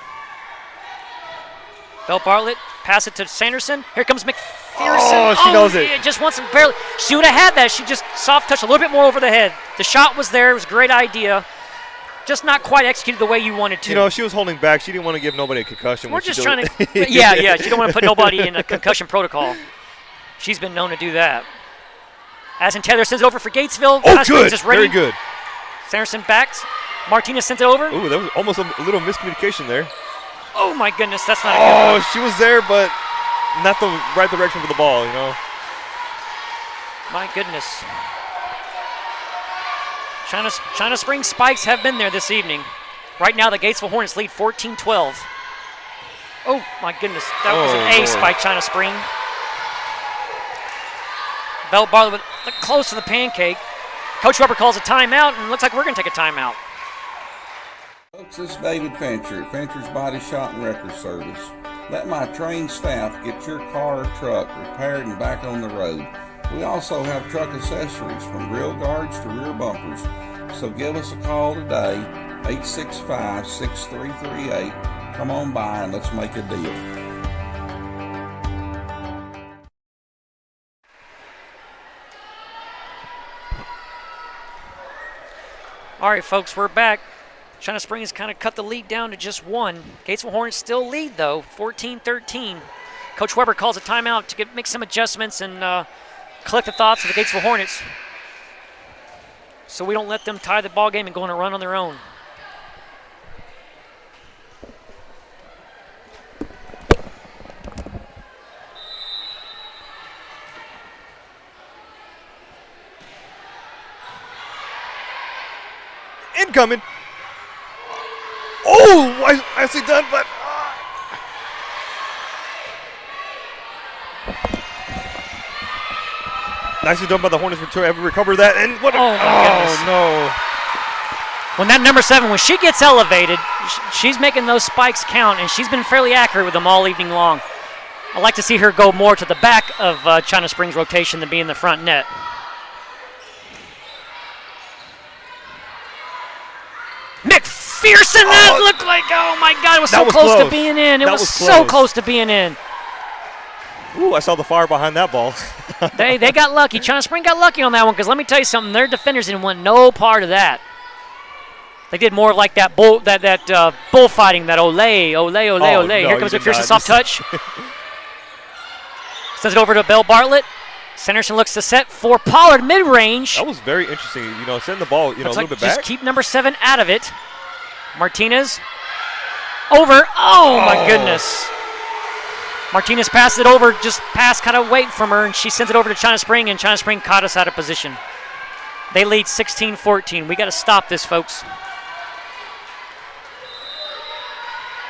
Bell Bartlett, pass it to Sanderson. Here comes McPherson. Oh, she knows it. Just wants to barely. She would have had that. She just soft touched a little bit more over the head. The shot was there. It was a great idea. Just not quite executed the way you wanted to. She was holding back. She didn't want to give nobody a concussion. We're just trying to. Yeah. She don't want to put nobody in a concussion protocol. She's been known to do that. Asin Taylor sends it over for Gatesville. Oh, good. Very good. Sanderson backs. Martinez sent it over. Ooh, that was almost a little miscommunication there. Oh, my goodness. That's not a good one. She was there, but not the right direction for the ball, My goodness. China Spring spikes have been there this evening. Right now, the Gatesville Hornets lead 14-12. Oh, my goodness. That was an ace by China Spring. Bell Bartlett close to the pancake. Coach Weber calls a timeout, and it looks like we're going to take a timeout. Folks, this is David Fincher at Fincher's Body Shop and Record Service. Let my trained staff get your car or truck repaired and back on the road. We also have truck accessories from grill guards to rear bumpers. So give us a call today, 865-6338. Come on by and let's make a deal. All right, folks, we're back. China Springs kind of cut the lead down to just one. Gatesville Hornets still lead, though, 14-13. Coach Weber calls a timeout to make some adjustments and collect the thoughts of the Gatesville Hornets so we don't let them tie the ball game and go on a run on their own. Incoming. Oh, I see done, but nicely done by the Hornets to recover that. And what? Oh my goodness! No! When that number 7, when she gets elevated, she's making those spikes count, and she's been fairly accurate with them all evening long. I'd like to see her go more to the back of China Springs' rotation than be in the front net. McPherson, that looked like, oh my God, it was so close to being in. It was so close to being in. Ooh, I saw the fire behind that ball. They got lucky. China Spring got lucky on that one because let me tell you something, their defenders didn't want no part of that. They did more like that bullfighting, that ole. No, Here comes McPherson, soft touch. Sends it over to Bell Bartlett. Sanderson looks to set for Pollard mid-range. That was very interesting. Sending the ball, a little bit back. Just keep number 7 out of it. Martinez over. Oh my goodness. Martinez passed it over, just passed, kind of waiting from her, and she sends it over to China Spring, and China Spring caught us out of position. They lead 16-14. We got to stop this, folks.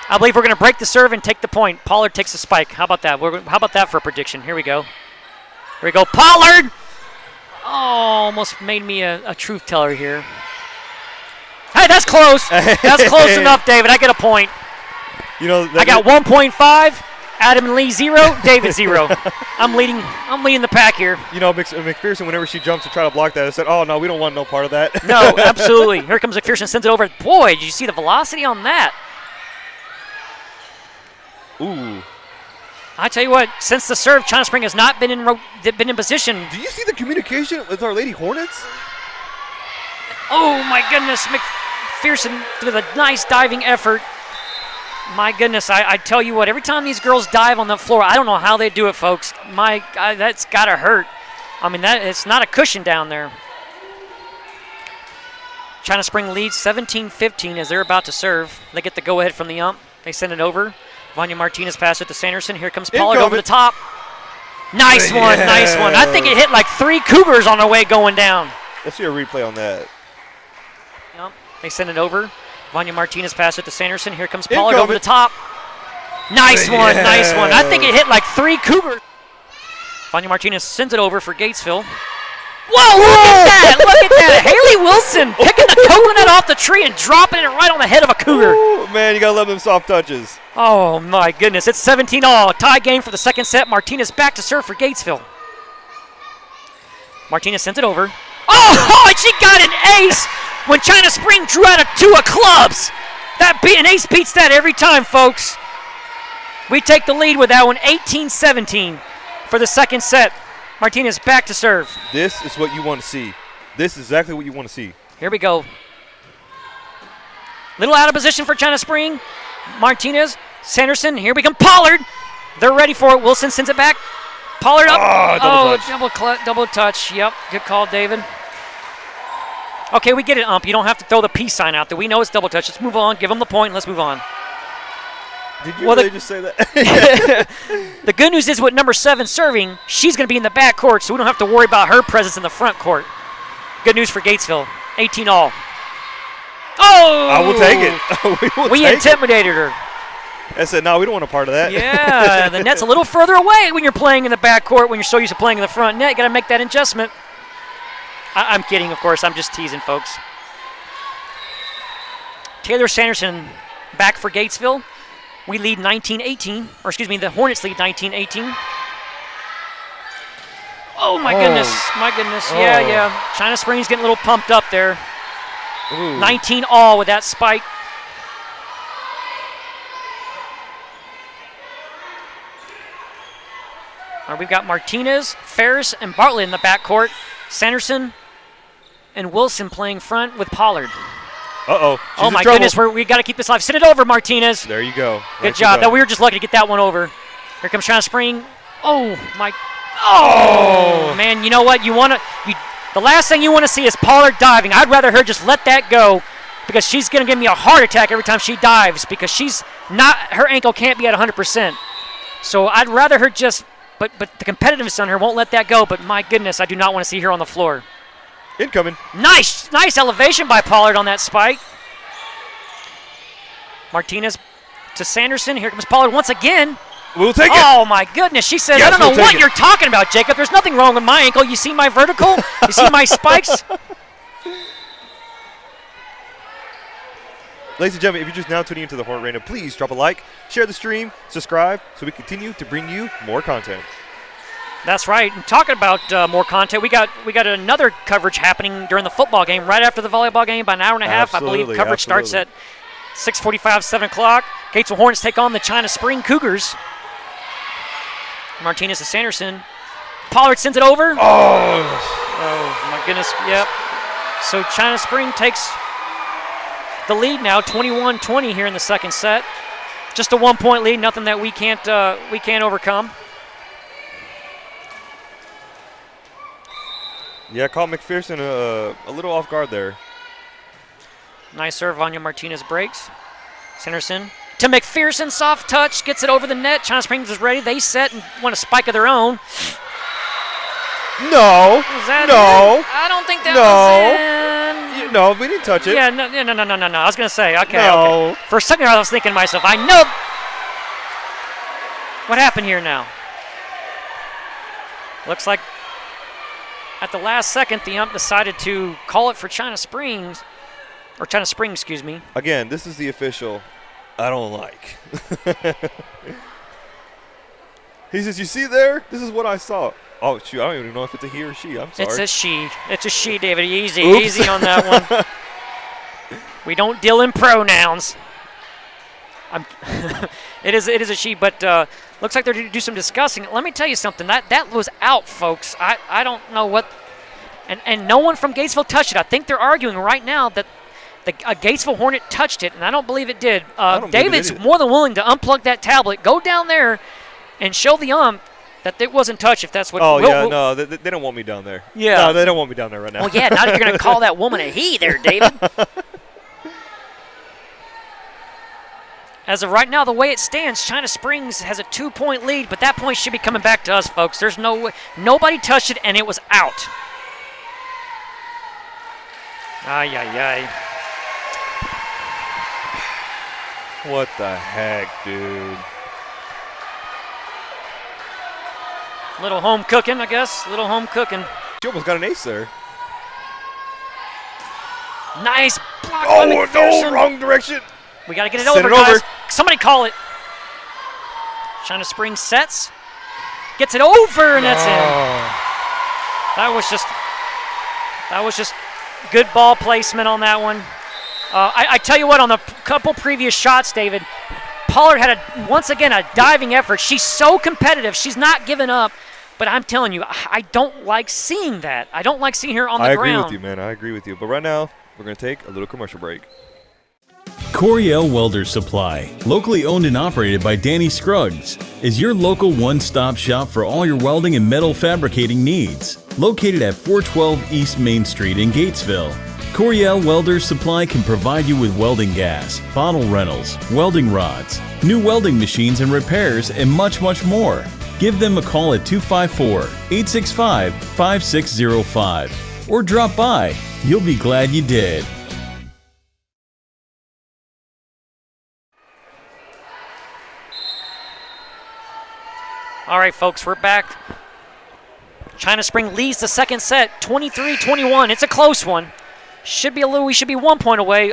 I believe we're going to break the serve and take the point. Pollard takes the spike. How about that? How about that for a prediction? Here we go. Here we go. Pollard! Oh, almost made me a truth teller here. Hey, that's close. That's close enough, David. I get a point. I got 1.5. Adam and Lee 0. David 0. I'm leading the pack here. McPherson, whenever she jumps to try to block that, I said, "Oh no, we don't want no part of that." No, absolutely. Here comes McPherson, sends it over. Boy, did you see the velocity on that? Ooh. I tell you what, since the serve, China Spring has not been in position. Do you see the communication with our Lady Hornets? Oh my goodness, McPherson with a nice diving effort. My goodness, I tell you what, every time these girls dive on the floor, I don't know how they do it, folks. My God, that's got to hurt. I mean, it's not a cushion down there. China Spring leads 17-15 as they're about to serve. They get the go-ahead from the ump. They send it over. Vanya Martinez pass it to Sanderson. Here comes Pollard over the top. Nice one, nice one. I think it hit like 3 Cougars on their way going down. Let's see a replay on that. Yep. They send it over. Vanya Martinez pass it to Sanderson. Here comes Pollard over the top. Nice one, nice one. I think it hit like 3 Cougars. Vanya Martinez sends it over for Gatesville. Whoa, look at that, look at that. Haley Wilson picking the coconut off the tree and dropping it right on the head of a Cougar. Ooh, man, you got to love them soft touches. Oh, my goodness. It's 17-all. Tie game for the second set. Martinez back to serve for Gatesville. Martinez sends it over. Oh, and she got an ace when China Spring drew out a 2 of clubs. An ace beats that every time, folks. We take the lead with that one, 18-17 for the second set. Martinez back to serve. This is what you want to see. This is exactly what you want to see. Here we go. Little out of position for China Spring. Martinez, Sanderson, here we come. Pollard. They're ready for it. Wilson sends it back. Pollard up. Double touch. Yep, good call, David. Okay, we get it, ump. You don't have to throw the peace sign out there. We know it's double touch. Let's move on. Give them the point. Let's move on. Did you really just say that? The good news is with number 7 serving, she's going to be in the back court, so we don't have to worry about her presence in the front court. Good news for Gatesville. 18-all. Oh! I will take it. We intimidated her. I said, no, we don't want a part of that. Yeah, the net's a little further away when you're playing in the back court, when you're so used to playing in the front net. You got to make that adjustment. I'm kidding, of course. I'm just teasing, folks. Taylor Sanderson back for Gatesville. We lead 19-18, or excuse me, the Hornets lead 19-18. Oh, my goodness. My goodness. Yeah. China Springs getting a little pumped up there. Ooh. 19 all with that spike. All right, we've got Martinez, Ferris, and Bartlett in the backcourt. Sanderson and Wilson playing front with Pollard. Uh-oh. Oh, my goodness. We got to keep this alive. Send it over, Martinez. There you go. Good job. We were just lucky to get that one over. Here comes China Spring. Oh, my. Oh, man. You know what? The last thing you want to see is Pollard diving. I'd rather her just let that go because she's going to give me a heart attack every time she dives because her ankle can't be at 100%. So I'd rather her just, but the competitiveness on her won't let that go. But my goodness, I do not want to see her on the floor. Incoming. Nice elevation by Pollard on that spike. Martinez to Sanderson. Here comes Pollard once again. We'll take it. Oh, my goodness. She said, yes, I don't know what you're talking about, Jacob. There's nothing wrong with my ankle. You see my vertical? You see my spikes? Ladies and gentlemen, if you're just now tuning into the Hornet Radio, please drop a like, share the stream, subscribe, so we continue to bring you more content. That's right. And talking about more content, we got another coverage happening during the football game right after the volleyball game by an hour and a half. Absolutely, I believe coverage starts at 6:45, 7 o'clock. Gatesville Hornets take on the China Spring Cougars. Martinez to Sanderson. Pollard sends it over. Oh, my goodness. Yep. So China Spring takes the lead now, 21-20 here in the second set. Just a 1-point lead, nothing that we can't overcome. Yeah, caught McPherson a little off guard there. Nice serve. Vanya Martinez breaks. Sanderson to McPherson. Soft touch. Gets it over the net. China Springs is ready. They set and want a spike of their own. No. Was that no. in? I don't think that was in. No, we didn't touch it. Yeah, no. I was going to say, okay. No. Okay. For a second, I was thinking to myself, I know. What happened here now? Looks like at the last second, the ump decided to call it for China Springs. Or China Spring, excuse me. Again, this is the official I don't like. He says, you see there? This is what I saw. Oh, shoot, I don't even know if it's a he or she. I'm sorry. It's a she. It's a she, David. Easy. Oops. Easy on that one. We don't deal in pronouns. It is a she, but looks like they're going to do some discussing. Let me tell you something. That was out, folks. I don't know what. And no one from Gatesville touched it. I think they're arguing right now that the Gatesville Hornet touched it, and I don't believe it did. David's more than willing to unplug that tablet, go down there, and show the ump that it wasn't touched if that's what. Oh, no, they don't want me down there. Yeah. No, they don't want me down there right now. Well, yeah, not if you're going to call that woman a he there, David. As of right now, the way it stands, China Springs has a 2-point lead, but that point should be coming back to us, folks. There's no way. Nobody touched it, and it was out. Ay. What the heck, dude? Little home cooking, I guess. Little home cooking. She almost got an ace there. Nice block by McPherson. No, wrong direction. We got to get it Send over, it guys. over. Somebody call it. China Springs sets. Gets it over, and that's in. That was just good ball placement on that one. I tell you what, on the couple previous shots, David, Pollard had once again a diving effort. She's so competitive. She's not giving up. But I'm telling you, I don't like seeing that. I don't like seeing her on the ground. I agree with you, man. I agree with you. But right now, we're going to take a little commercial break. Coriel Welder Supply, locally owned and operated by Danny Scruggs, is your local one-stop shop for all your welding and metal fabricating needs. Located at 412 East Main Street in Gatesville, Coriel Welder Supply can provide you with welding gas, bottle rentals, welding rods, new welding machines and repairs, and much more. Give them a call at 254-865-5605 or drop by. You'll be glad you did. All right, folks, we're back. China Spring leads the second set, 23-21. It's a close one. We should be 1 point away,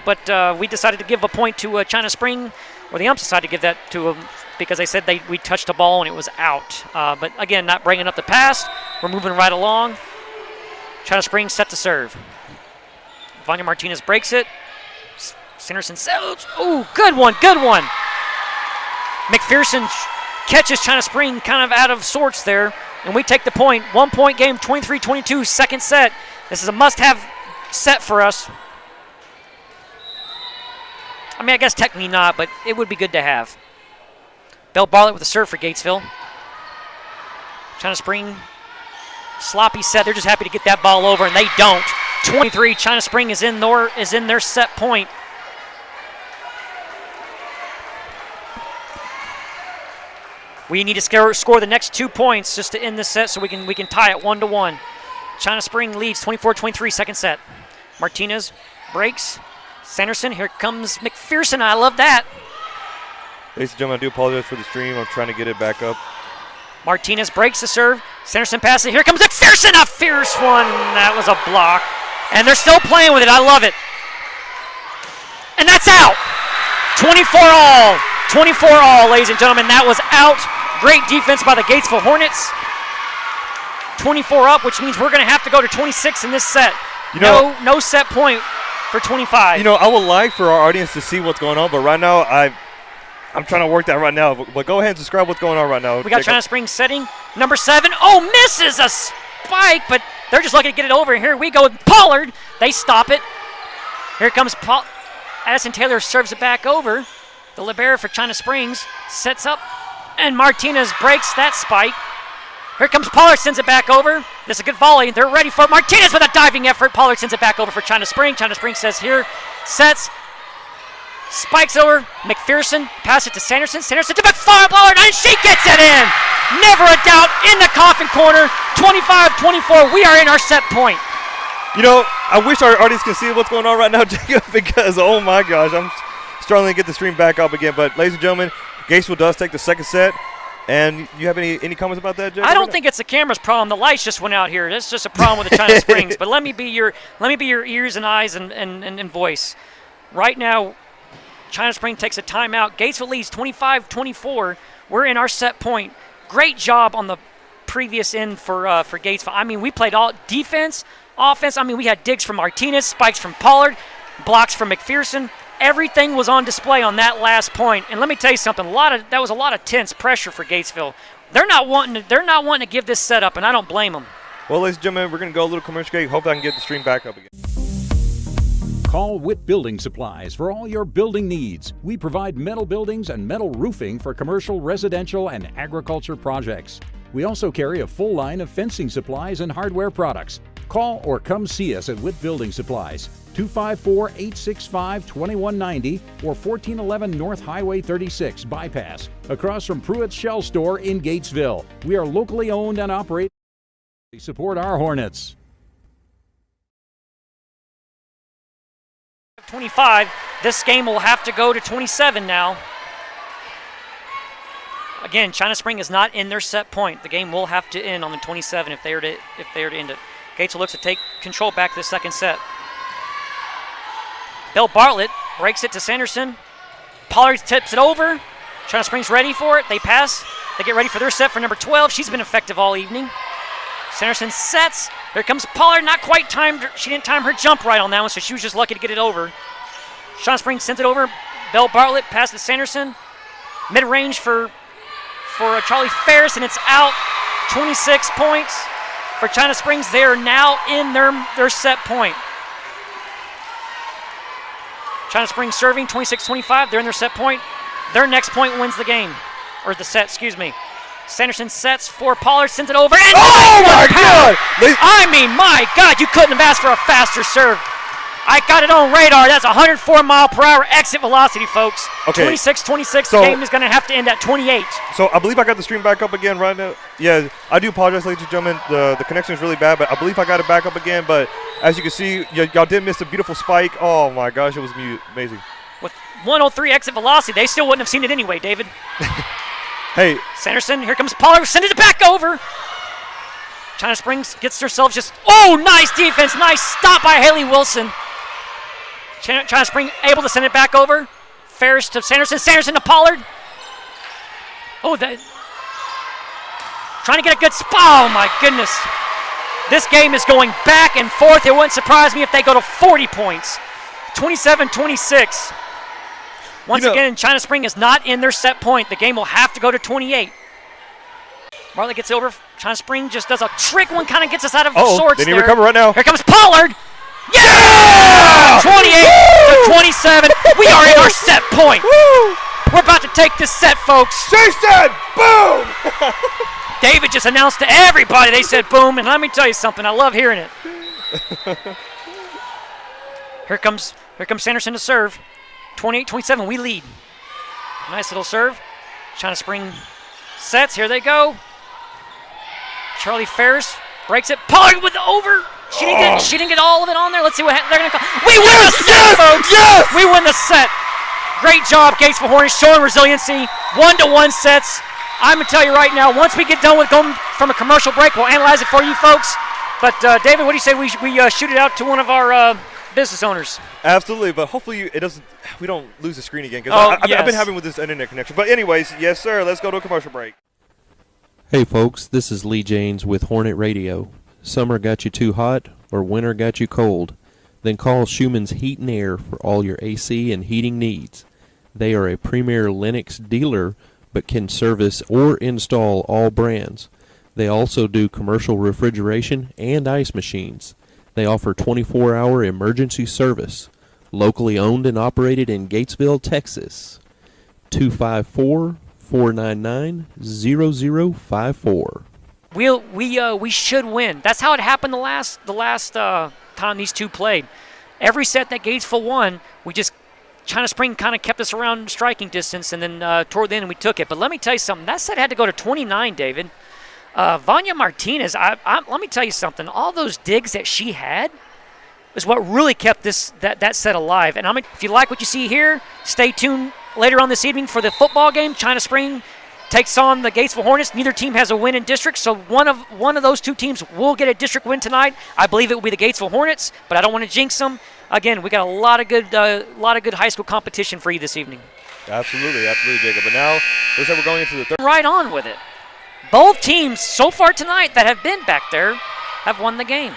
but we decided to give a point to China Spring, or the umps decided to give that to them because they said we touched the ball and it was out. But again, not bringing up the pass. We're moving right along. China Spring set to serve. Vanya Martinez breaks it. Sanderson says, oh, good one, good one. McPherson catches China Spring kind of out of sorts there, and we take the point. 1 point game, 23-22, second set. This is a must-have set for us. I mean, I guess technically not, but it would be good to have. Belle Bartlett with a serve for Gatesville. China Spring, sloppy set. They're just happy to get that ball over, and they don't. 23, China Spring is in their set point. We need to score the next 2 points just to end this set so we can tie it 1-1. China Spring leads 24-23, second set. Martinez breaks. Sanderson, here comes McPherson. I love that. Ladies and gentlemen, I do apologize for the stream. I'm trying to get it back up. Martinez breaks the serve. Sanderson passes it. Here comes McPherson, a fierce one. That was a block. And they're still playing with it. I love it. And that's out. 24 all. 24 all, ladies and gentlemen. That was out. Great defense by the Gatesville Hornets. 24 up, which means we're going to have to go to 26 in this set. No set point for 25. I would like for our audience to see what's going on, but right now I'm trying to work that right now. But go ahead and describe what's going on right now. We got China Spring setting. Number 7. Oh, misses a spike, but they're just lucky to get it over. Here we go with Pollard. They stop it. Here comes Addison Taylor, serves it back over. The libero for China Springs sets up, and Martinez breaks that spike. Here comes Pollard, sends it back over. This is a good volley. They're ready for it. Martinez with a diving effort. Pollard sends it back over for China Spring. China Spring says here, sets, spikes over. McPherson, pass it to Sanderson. Sanderson to Pollard, and she gets it in. Never a doubt in the coffin corner. 25-24. We are in our set point. I wish our audience can see what's going on right now, Jacob, because, oh my gosh, I'm struggling to get the stream back up again. But, ladies and gentlemen, Gatesville does take the second set. And you have any comments about that, Jacob? I don't think it's the camera's problem. The lights just went out here. It's just a problem with the China Springs. But let me be your ears and eyes and voice. Right now, China Spring takes a timeout. Gatesville leads 25-24. We're in our set point. Great job on the previous end for Gatesville. I mean, we played all defense, offense. I mean, we had digs from Martinez, spikes from Pollard, blocks from McPherson. Everything was on display on that last point. And let me tell you something, that was a lot of tense pressure for Gatesville. They're not wanting to give this set up, and I don't blame them. Well, ladies and gentlemen, we're going to go a little commercial break. Hope I can get the stream back up again. Call Witt Building Supplies for all your building needs. We provide metal buildings and metal roofing for commercial, residential, and agriculture projects. We also carry a full line of fencing supplies and hardware products. Call or come see us at Witt Building Supplies, 254-865-2190 or 1411 North Highway 36 Bypass, across from Pruitt's Shell Store in Gatesville. We are locally owned and operated. Support our Hornets. 25. This game will have to go to 27 now. Again, China Spring is not in their set point. The game will have to end on the 27 if they are to end it. Gatesville looks to take control back to the second set. Belle Bartlett breaks it to Sanderson. Pollard tips it over. China Spring's ready for it. They pass. They get ready for their set for number 12. She's been effective all evening. Sanderson sets. Here comes Pollard. Not quite timed. She didn't time her jump right on that one, so she was just lucky to get it over. China Spring sends it over. Belle Bartlett passes to Sanderson. Mid-range for Charlie Ferris, and it's out. 26 points for China Springs. They are now in their set point. China Springs serving 26-25. They're in their set point. Their next point wins the game, or the set, excuse me. Sanderson sets for Pollard, sends it over, and oh my God! I mean, my God, you couldn't have asked for a faster serve. I got it on radar. That's 104 mile per hour exit velocity, folks. Okay. 26-26. So, the game is going to have to end at 28. So I believe I got the stream back up again right now. Yeah, I do apologize, ladies and gentlemen. The connection is really bad, but I believe I got it back up again. But as you can see, y'all did miss a beautiful spike. Oh my gosh, it was amazing. With 103 exit velocity, they still wouldn't have seen it anyway, David. Hey. Sanderson, here comes Pollard, sending it back over. China Springs gets themselves just, oh, nice defense, nice stop by Haley Wilson. China Spring able to send it back over. Ferris to Sanderson, Sanderson to Pollard. Oh, trying to get a good spot. Oh, my goodness. This game is going back and forth. It wouldn't surprise me if they go to 40 points. 27-26. Once again, China Spring is not in their set point. The game will have to go to 28. Bartlett gets over. China Spring just does a trick one, kind of gets us out of sorts they need there. to recover right now. Here comes Pollard. Yeah! 28-27. We are in our set point. Woo! We're about to take this set, folks. Jason, boom! David just announced to everybody, they said boom, and let me tell you something, I love hearing it. Here comes Sanderson to serve. 28-27, we lead. Nice little serve. China Spring sets, here they go. Charlie Ferris breaks it. Pollard with the over. She didn't get all of it on there. Let's see what they're going to call. We win the set, folks! Yes! We win the set. Great job, Gatesville Hornets, showing resiliency. 1-1 sets. I'm going to tell you right now, once we get done with going from a commercial break, we'll analyze it for you folks. But, David, what do you say we shoot it out to one of our business owners? Absolutely, but hopefully we don't lose the screen again, because I've been having with this internet connection. But anyways, yes, sir, let's go to a commercial break. Hey, folks, this is Lee James with Hornet Radio. Summer got you too hot or winter got you cold? Then call Schumann's Heat and Air for all your AC and heating needs. They are a premier Lennox dealer but can service or install all brands. They also do commercial refrigeration and ice machines. They offer 24-hour emergency service. Locally owned and operated in Gatesville, Texas. 254-499-0054. We should win. That's how it happened the last time these two played. Every set that Gatesville won, China Spring kind of kept us around striking distance, and then toward the end we took it. But let me tell you something. That set had to go to 29, David. Vanya Martinez, let me tell you something. All those digs that she had is what really kept that set alive. And if you like what you see here, stay tuned later on this evening for the football game. China Spring takes on the Gatesville Hornets. Neither team has a win in district, so one of those two teams will get a district win tonight. I believe it will be the Gatesville Hornets, but I don't want to jinx them. Again, we got a lot of good high school competition for you this evening. Absolutely, Jacob. But now, looks like we're going into the third. Right on with it. Both teams so far tonight that have been back there have won the game.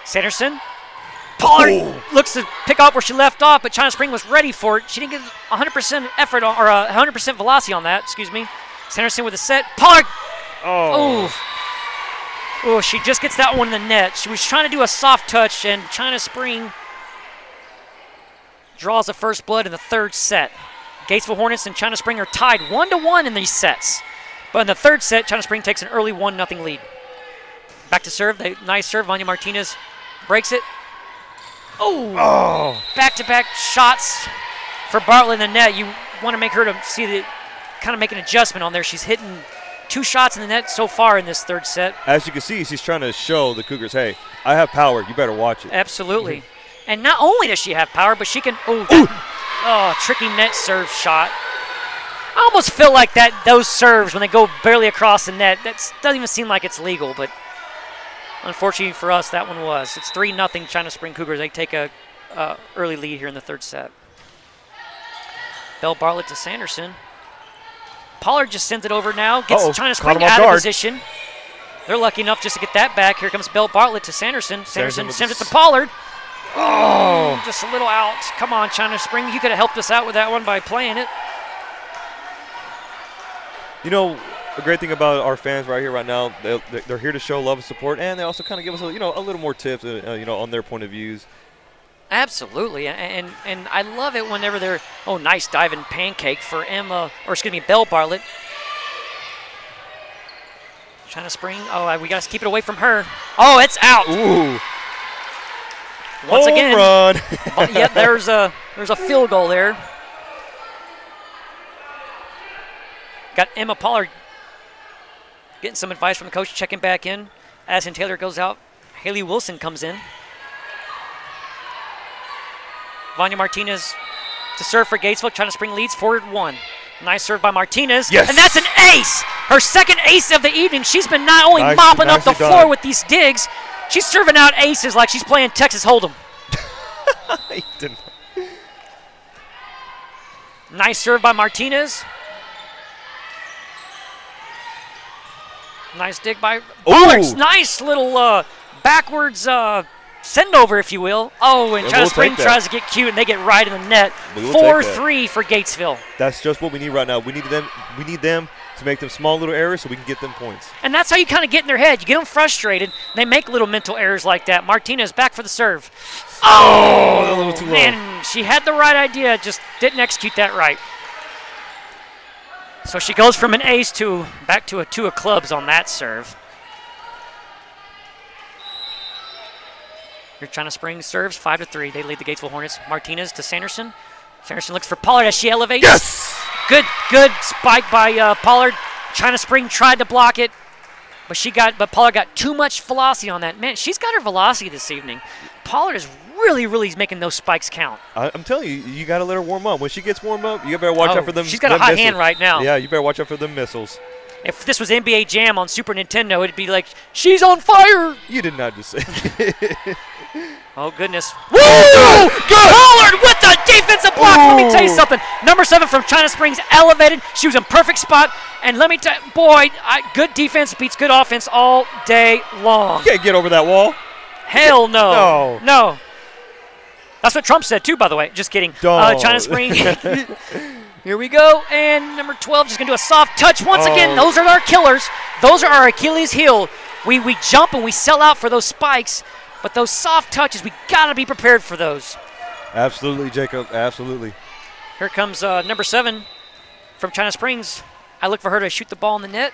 Sanderson. Pollard looks to pick up where she left off, but China Spring was ready for it. She didn't get 100% effort or 100% velocity on that. Excuse me. Sanderson with a set. Pollard. Oh, she just gets that one in the net. She was trying to do a soft touch, and China Spring draws the first blood in the third set. Gatesville Hornets and China Spring are tied 1-1 in these sets. But in the third set, China Spring takes an early 1-0 lead. Back to serve. Nice serve. Vanya Martinez breaks it. Oh! Back-to-back shots for Bartlett in the net. You want to make her to see kind of make an adjustment on there. She's hitting 2 shots in the net so far in this third set. As you can see, she's trying to show the Cougars, hey, I have power. You better watch it. Absolutely. And not only does she have power, but she can tricky net serve shot. I almost feel like those serves when they go barely across the net, that doesn't even seem like it's legal, but unfortunately for us, that one was. It's 3-0 China Spring Cougars. They take a early lead here in the third set. Bell Bartlett to Sanderson. Pollard just sends it over now. Gets China Spring out of position. They're lucky enough just to get that back. Here comes Bell Bartlett to Sanderson. Sanderson sends it to Pollard. Oh, just a little out. Come on, China Spring. You could have helped us out with that one by playing it. You know, the great thing about our fans right here, right now, they're here to show love and support, and they also kind of give us a little more tips, on their point of views. Absolutely, and I love it whenever they're nice diving pancake for Bell Bartlett. China Spring. We got to keep it away from her. Oh, it's out. Ooh. Once again, run. Yeah, there's a field goal there. Got Emma Pollard getting some advice from the coach, checking back in. Addison Taylor goes out. Haley Wilson comes in. Vanya Martinez to serve for Gatesville. China Spring leads 4-1. Nice serve by Martinez. Yes. And that's an ace. Her second ace of the evening. She's been not only mopping up the floor with these digs, she's serving out aces like she's playing Texas Hold'em. Nice serve by Martinez. Nice dig by Pollard. Nice little backwards send over, if you will. Oh, and China Spring tries to get cute, and they get right in the net. 4-3 for Gatesville. That's just what we need right now. We need them to make them small little errors so we can get them points. And that's how you kind of get in their head. You get them frustrated, and they make little mental errors like that. Martinez back for the serve. Oh, a little too low. Man, she had the right idea, just didn't execute that right. So she goes from an ace to back to a 2 of clubs on that serve. Here China Springs serves 5-3. They lead the Gatesville Hornets. Martinez to Sanderson. Sanderson looks for Pollard as she elevates. Yes! Good spike by Pollard. China Spring tried to block it, but Pollard got too much velocity on that. Man, she's got her velocity this evening. Pollard is really making those spikes count. I'm telling you, you got to let her warm up. When she gets warmed up, you better watch out for them. She's got a hot hand right now. Yeah, you better watch out for them missiles. If this was NBA Jam on Super Nintendo, it'd be like, she's on fire. You did not just say. Oh, goodness. Woo! Pollard with the defensive block. Let me tell you something. Number 7 from China Springs elevated. She was in perfect spot. And let me tell you, boy, good defense beats good offense all day long. You can't get over that wall. Hell no. No. That's what Trump said, too, by the way. Just kidding. China Springs. Here we go. And number 12 just going to do a soft touch. Once again, those are our killers. Those are our Achilles heel. We jump and we sell out for those spikes. But those soft touches, we got to be prepared for those. Absolutely, Jacob. Absolutely. Here comes number 7 from China Springs. I look for her to shoot the ball in the net.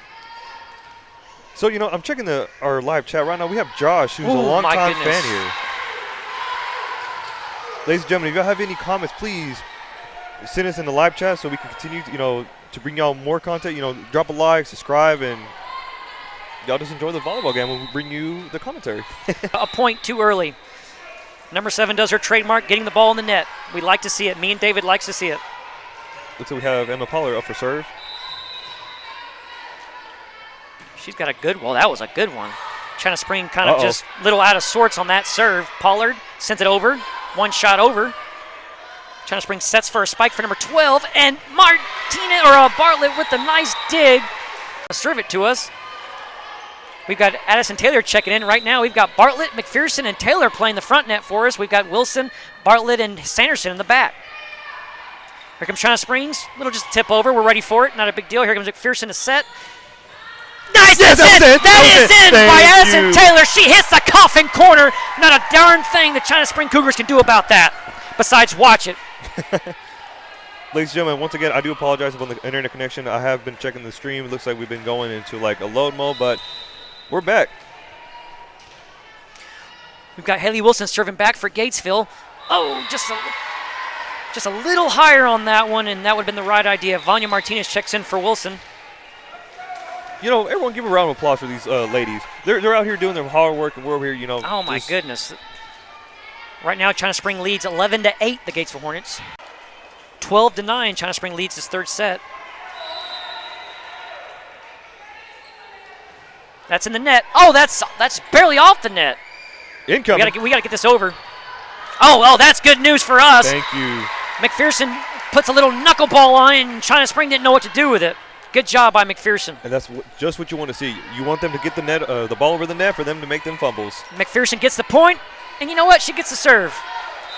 So, I'm checking our live chat right now. We have Josh, who's a longtime fan here. Ladies and gentlemen, if you have any comments, please send us in the live chat so we can continue, to bring y'all more content. Drop a like, subscribe, and y'all just enjoy the volleyball game when we bring you the commentary. A point too early. Number 7 does her trademark, getting the ball in the net. We like to see it. Me and David likes to see it. Looks like we have Emma Pollard up for serve. She's got a good one. Well, that was a good one. China Spring kind of just a little out of sorts on that serve. Pollard sent it over. One shot over. China Spring sets for a spike for number 12. And Bartlett with the nice dig. Serve it to us. We've got Addison Taylor checking in right now. We've got Bartlett, McPherson, and Taylor playing the front net for us. We've got Wilson, Bartlett, and Sanderson in the back. Here comes China Springs. Little just tip over. We're ready for it. Not a big deal. Here comes McPherson to set. Nice! Yes, That is in by Addison Taylor. She hits the coffin corner. Not a darn thing the China Spring Cougars can do about that besides watch it. Ladies and gentlemen, once again, I do apologize for the internet connection. I have been checking the stream. It looks like we've been going into like a load mode, but we're back. We've got Haley Wilson serving back for Gatesville. Oh, just a little higher on that one, and that would have been the right idea. Vanya Martinez checks in for Wilson. Everyone give a round of applause for these ladies. They're out here doing their hard work, and we're over here, Oh, my goodness. Right now, China Spring leads 11-8, the Gatesville Hornets. 12-9, China Spring leads this third set. That's in the net. Oh, that's barely off the net. Incoming. We got to get this over. Oh, that's good news for us. Thank you. McPherson puts a little knuckleball on it, and China Spring didn't know what to do with it. Good job by McPherson. And that's just what you want to see. You want them to get the ball over the net for them to make them fumbles. McPherson gets the point, and you know what? She gets the serve.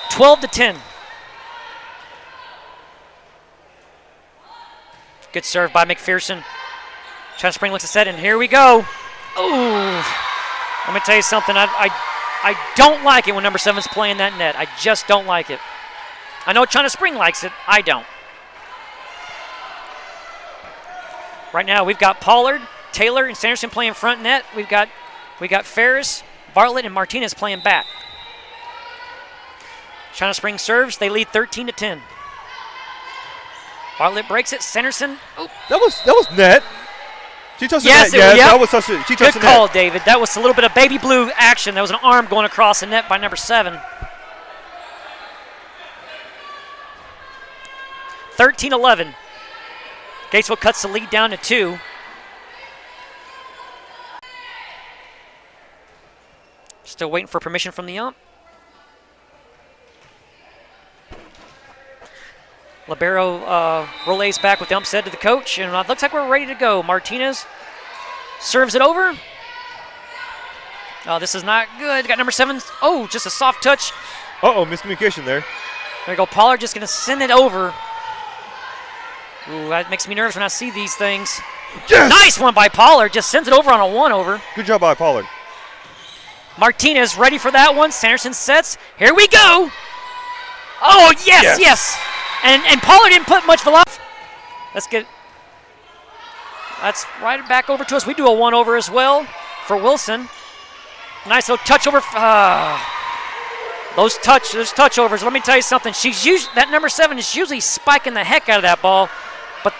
12-10. Good serve by McPherson. China Spring looks to set, and here we go. Ooh. Let me tell you something. I don't like it when number 7's playing that net. I just don't like it. I know China Spring likes it. I don't. Right now, we've got Pollard, Taylor, and Sanderson playing front net. We got Ferris, Bartlett, and Martinez playing back. China Spring serves. They lead 13-10. Bartlett breaks it. Sanderson. Oh. That was net. She touched the net. That was such a. She touched Good call, David. That was a little bit of baby blue action. That was an arm going across the net by number 7. 13-11. Gatesville cuts the lead down to 2. Still waiting for permission from the ump. Libero relays back what the ump said to the coach, and it looks like we're ready to go. Martinez Serves it over. Oh, this is not good. Got number 7. Oh, just a soft touch. Uh-oh, miscommunication there. There you go. Pollard just going to send it over. Ooh, that makes me nervous when I see these things. Yes! Nice one by Pollard. Just sends it over on a 1-over. Good job by Pollard. Martinez ready for that one. Sanderson sets. Here we go. Oh, yes. And Pollard didn't put much velocity. Let's get. That's right back over to us. We do a 1-over as well for Wilson. Nice little touch over. Those touchovers. Let me tell you something. That number 7 is usually spiking the heck out of that ball, but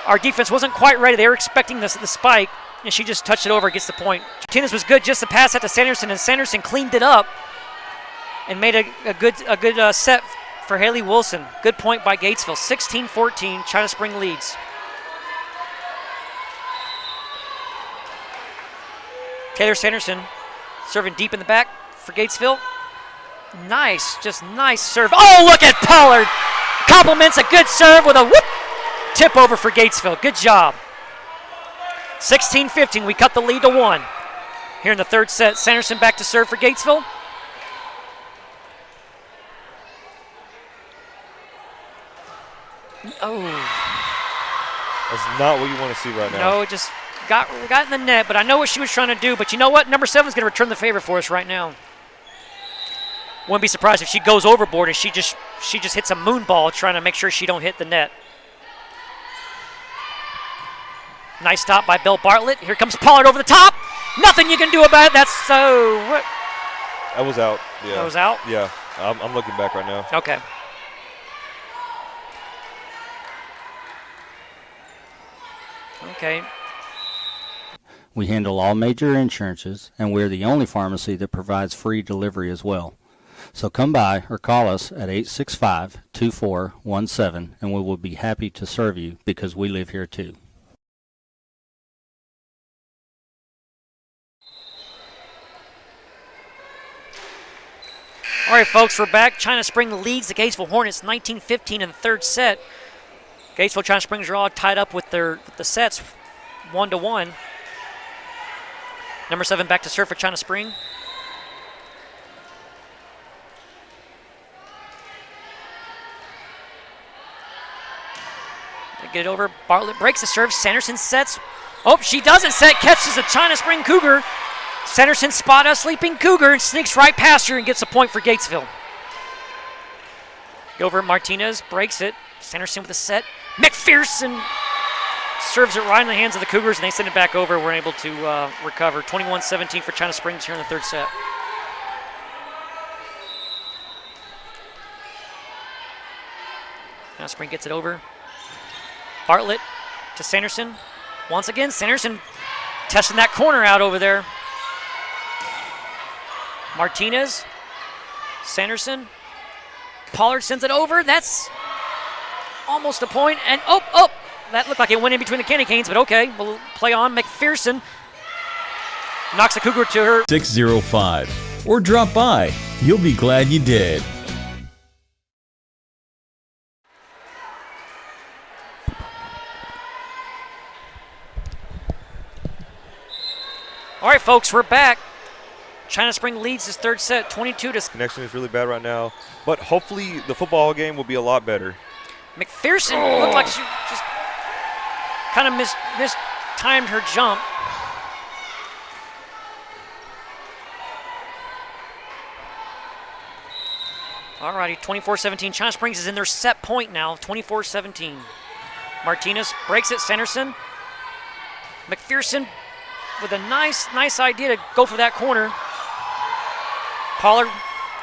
our defense wasn't quite ready. They were expecting the spike, and she just touched it over. Gets the point. Martinez was good just to pass that to Sanderson, and Sanderson cleaned it up and made a good set for Haley Wilson. Good point by Gatesville. 16-14. China Spring leads. Taylor Sanderson serving deep in the back for Gatesville. Nice, just nice serve. Oh, look at Pollard. Compliments a good serve with a whoop tip over for Gatesville. Good job. 16-15, we cut the lead to 1. Here in the third set, Sanderson back to serve for Gatesville. Oh. That's not what you want to see right now. No, it just got in the net, but I know what she was trying to do. But you know what? Number 7 is going to return the favor for us right now. Wouldn't be surprised if she goes overboard and she just hits a moon ball trying to make sure she don't hit the net. Nice stop by Bill Bartlett. Here comes Pollard over the top. Nothing you can do about it. That's so. What? That was out. Yeah. That was out? Yeah. I'm looking back right now. Okay. Okay. We handle all major insurances, and we're the only pharmacy that provides free delivery as well. So come by or call us at 865-2417, and we will be happy to serve you because we live here too. All right, folks, we're back. China Spring leads the Gatesville Hornets 19-15 in the third set. Gatesville China Springs are all tied up with the sets 1-1. Number 7 back to serve for China Spring. They get it over. Bartlett breaks the serve. Sanderson sets. Oh, she doesn't set. Catches a China Spring Cougar. Sanderson spot a sleeping Cougar and sneaks right past her and gets a point for Gatesville. Go over Martinez, breaks it. Sanderson with a set. McPherson serves it right in the hands of the Cougars, and they send it back over. We're able to recover. 21-17 for China Springs here in the third set. China Spring gets it over. Bartlett to Sanderson. Once again, Sanderson testing that corner out over there. Martinez, Sanderson, Pollard sends it over. That's almost a point. And oh, that looked like it went in between the candy canes, but okay, we'll play on. McPherson knocks the Cougar to her. 605. Or drop by. You'll be glad you did. All right, folks, we're back. China Spring leads this third set, 22 to. Connection is really bad right now, but hopefully the football game will be a lot better. McPherson looked like she just kind of mistimed her jump. All righty, 24-17. China Springs is in their set point now, 24-17. Martinez breaks it, Sanderson. McPherson with a nice idea to go for that corner. Pollard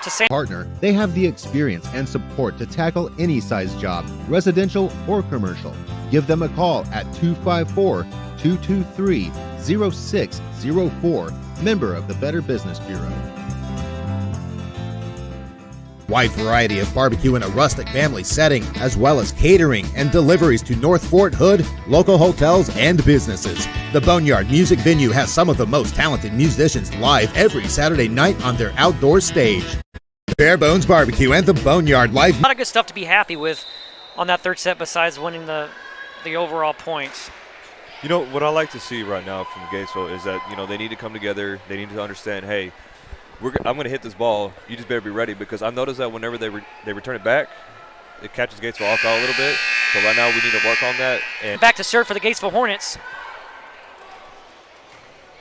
to Sanderson. Partner, they have the experience and support to tackle any size job, residential or commercial. Give them a call at 254-223-0604, member of the Better Business Bureau. Wide variety of barbecue in a rustic family setting, as well as catering and deliveries to North Fort Hood, local hotels, and businesses. The Boneyard Music Venue has some of the most talented musicians live every Saturday night on their outdoor stage. Bare Bones Barbecue and the Boneyard Live. A lot of good stuff to be happy with on that third set besides winning the overall points. You know, what I like to see right now from Gatesville is that, they need to come together. They need to understand, hey, I'm going to hit this ball. You just better be ready, because I've noticed that whenever they return it back, it catches Gatesville off guard a little bit. So right now we need to work on that. And back to serve for the Gatesville Hornets.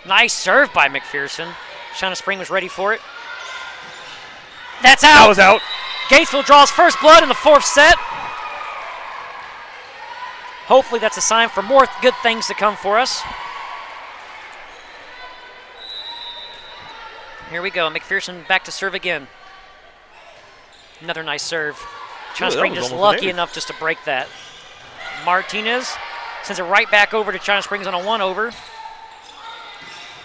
Nice serve by McPherson. China Spring was ready for it. That's out. That was out. Gatesville draws first blood in the 4th set. Hopefully that's a sign for more good things to come for us. Here we go. McPherson back to serve again. Another nice serve. China Spring just lucky enough just to break that. Martinez sends it right back over to China Springs on a 1-over.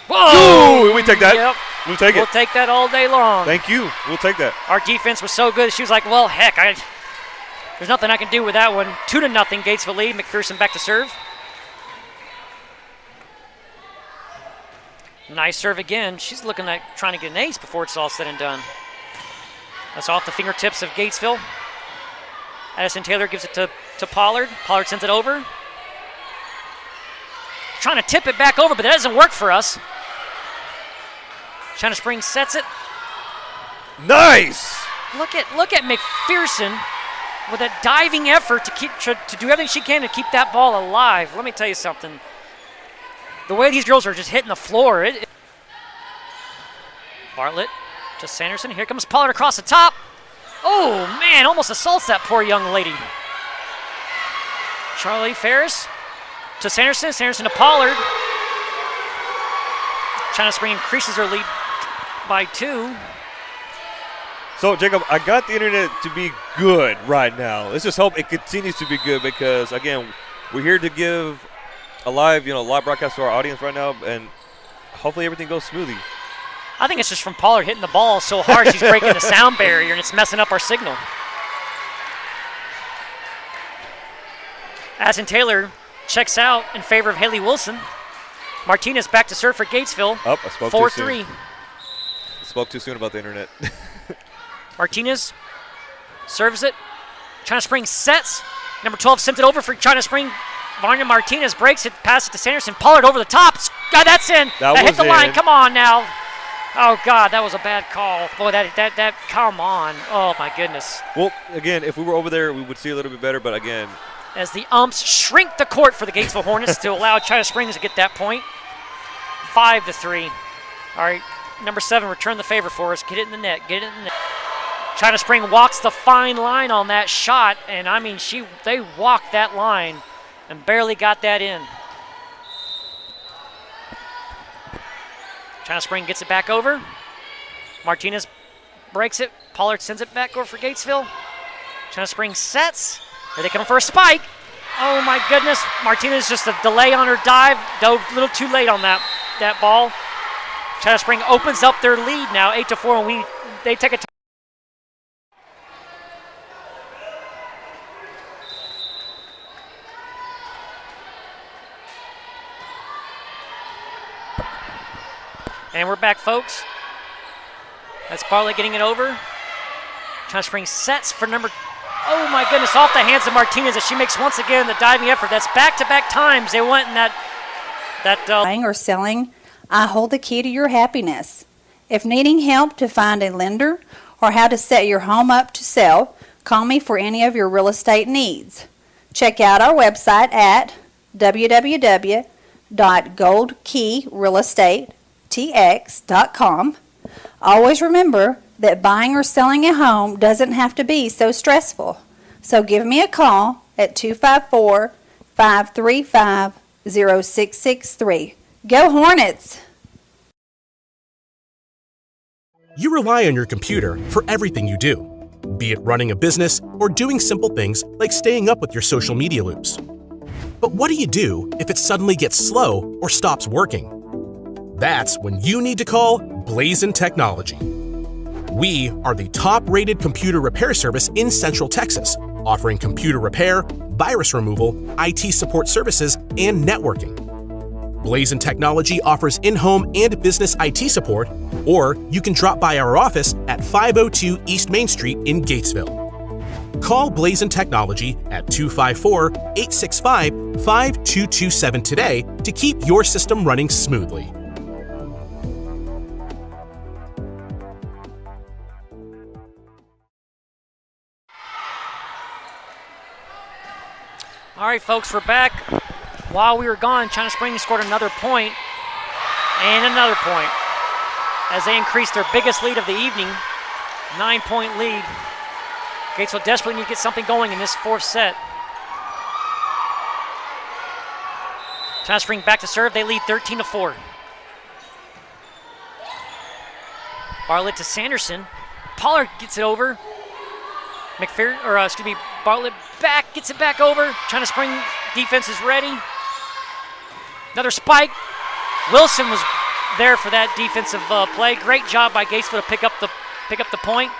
Whoa! Ooh, we take that. Yep. We'll take it. We'll take that all day long. Thank you. We'll take that. Our defense was so good. She was like, well, heck, there's nothing I can do with that one. 2-0, Gatesville lead. McPherson back to serve. Nice serve again. She's looking like trying to get an ace before it's all said and done. That's off the fingertips of Gatesville. Addison Taylor gives it to Pollard. Pollard sends it over. Trying to tip it back over, but that doesn't work for us. China Springs sets it. Nice! Look at McPherson with a diving effort to do everything she can to keep that ball alive. Let me tell you something. The way these girls are just hitting the floor. Bartlett to Sanderson. Here comes Pollard across the top. Oh, man, almost assaults that poor young lady. Charlie Ferris to Sanderson. Sanderson to Pollard. China Spring increases her lead by 2. So, Jacob, I got the internet to be good right now. Let's just hope it continues to be good, because, again, we're here to give a live broadcast to our audience right now, and hopefully everything goes smoothly. I think it's just from Pollard hitting the ball so hard she's breaking the sound barrier, and it's messing up our signal. Addison Taylor checks out in favor of Haley Wilson. Martinez back to serve for Gatesville. Oh, I spoke 4-3. too soon. I spoke too soon about the internet. Martinez serves it. China Spring sets. Number 12 sends it over for China Spring. Varnia Martinez breaks it, passes it to Sanderson. Pollard over the top. God, that's in. That hit the line. Come on now. Oh, God, that was a bad call. Boy, that come on. Oh, my goodness. Well, again, if we were over there, we would see a little bit better, but again. As the umps shrink the court for the Gatesville Hornets to allow China Springs to get that point. 5-3. All right, number 7, return the favor for us. Get it in the net. Get it in the net. China Spring walks the fine line on that shot, and I mean, they walked that line and barely got that in. China Spring gets it back over. Martinez breaks it. Pollard sends it back over for Gatesville. China Spring sets. Here they come for a spike. Oh my goodness. Martinez just a delay on her dive. Dove a little too late on that ball. China Spring opens up their lead now, 8-4, and they take a time. And we're back, folks. That's Bartlett getting it over. China Spring sets for number, oh my goodness, off the hands of Martinez as she makes once again the diving effort. That's back-to-back times they went in that buying or selling, I hold the key to your happiness. If needing help to find a lender or how to set your home up to sell, call me for any of your real estate needs. Check out our website at www.goldkeyrealestatetx.com. Always remember that buying or selling a home doesn't have to be so stressful. So give me a call at 254-535-0663. Go Hornets! You rely on your computer for everything you do, be it running a business or doing simple things like staying up with your social media loops. But what do you do if it suddenly gets slow or stops working? That's when you need to call Blazin Technology. We are the top-rated computer repair service in Central Texas, offering computer repair, virus removal, IT support services, and networking. Blazin Technology offers in-home and business IT support, or you can drop by our office at 502 East Main Street in Gatesville. Call Blazin Technology at 254-865-5227 today to keep your system running smoothly. All right, folks, we're back. While we were gone, China Springs scored another point and another point as they increased their biggest lead of the evening, 9-point lead. Gatesville desperately need to get something going in this fourth set. China Springs back to serve. They lead 13-4. Bartlett to Sanderson. Pollard gets it over. Bartlett gets it back over. China Springs defense is ready. Another spike. Wilson was there for that defensive play. Great job by Gatesville to pick up the point.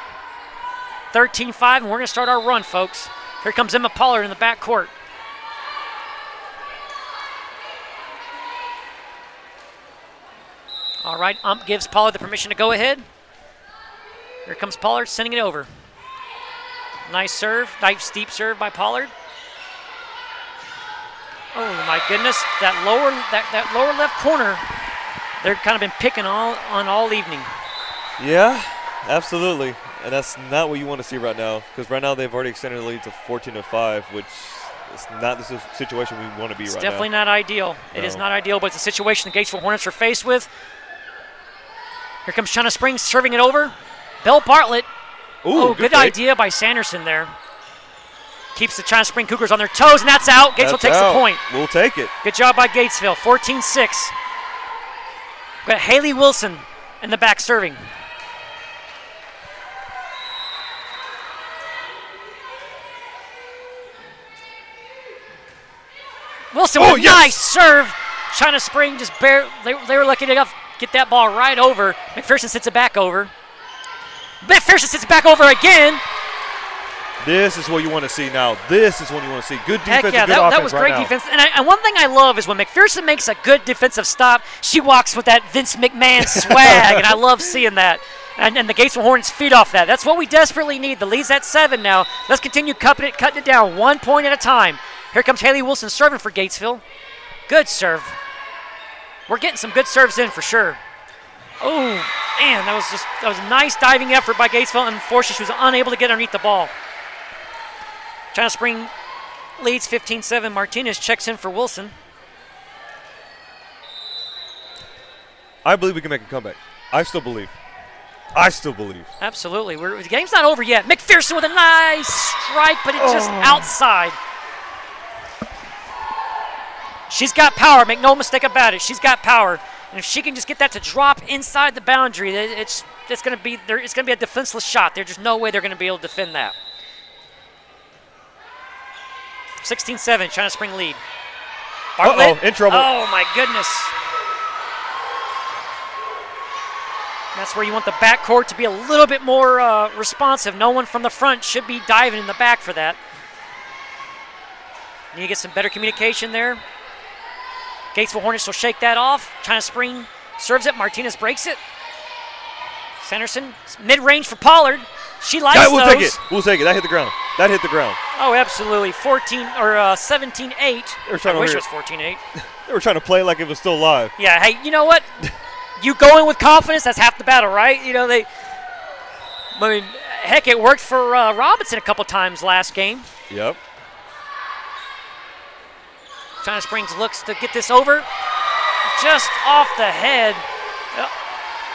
13-5, and we're going to start our run, folks. Here comes Emma Pollard in the back court. All right, ump gives Pollard the permission to go ahead. Here comes Pollard sending it over. Nice serve, nice deep serve by Pollard. Oh my goodness, that lower left corner, they've kind of been picking on all evening. Yeah, absolutely. And that's not what you want to see right now, because right now they've already extended the lead to 14-5, which is not the situation we want to be right now. It's definitely not ideal. No. It is not ideal, but it's a situation the Gatesville Hornets are faced with. Here comes China Springs serving it over. Belle Bartlett. Ooh, good idea by Sanderson there. Keeps the China Springs Cougars on their toes, and that's out. Gatesville takes the point. We'll take it. Good job by Gatesville, 14-6. We've got Haley Wilson in the back serving. Wilson with a nice serve. China Spring just they were lucky to get that ball right over. McPherson sits it back over. McPherson sits it back over again. This is what you want to see now. This is what you want to see. Good defense, Heck yeah, good offense that was great right defense. And one thing I love is when McPherson makes a good defensive stop, she walks with that Vince McMahon swag, and I love seeing that. And the Gatesville Hornets feed off that. That's what we desperately need. The lead's at 7 now. Let's continue cutting it down 1 point at a time. Here comes Haley Wilson serving for Gatesville. Good serve. We're getting some good serves in for sure. Oh, man, that was a nice diving effort by Gatesville. Unfortunately, she was unable to get underneath the ball. China Spring leads 15-7. Martinez checks in for Wilson. I believe we can make a comeback. I still believe. Absolutely. The game's not over yet. McPherson with a nice strike, but it's just outside. She's got power. Make no mistake about it. She's got power. And if she can just get that to drop inside the boundary, it's going to be a defenseless shot. There's just no way they're going to be able to defend that. 16-7, China Spring lead. Bartlett. In trouble. Oh, my goodness. That's where you want the backcourt to be a little bit more responsive. No one from the front should be diving in the back for that. Need to get some better communication there. Gatesville Hornets will shake that off. China Spring serves it. Martinez breaks it. Sanderson, mid-range for Pollard. She likes those. We'll take it. That hit the ground. Oh, absolutely. 17-8. I wish it was 14-8. They were trying to play like it was still live. Yeah, hey, you know what? You go in with confidence, that's half the battle, right? Heck, it worked for Robinson a couple times last game. Yep. China Springs looks to get this over. Just off the head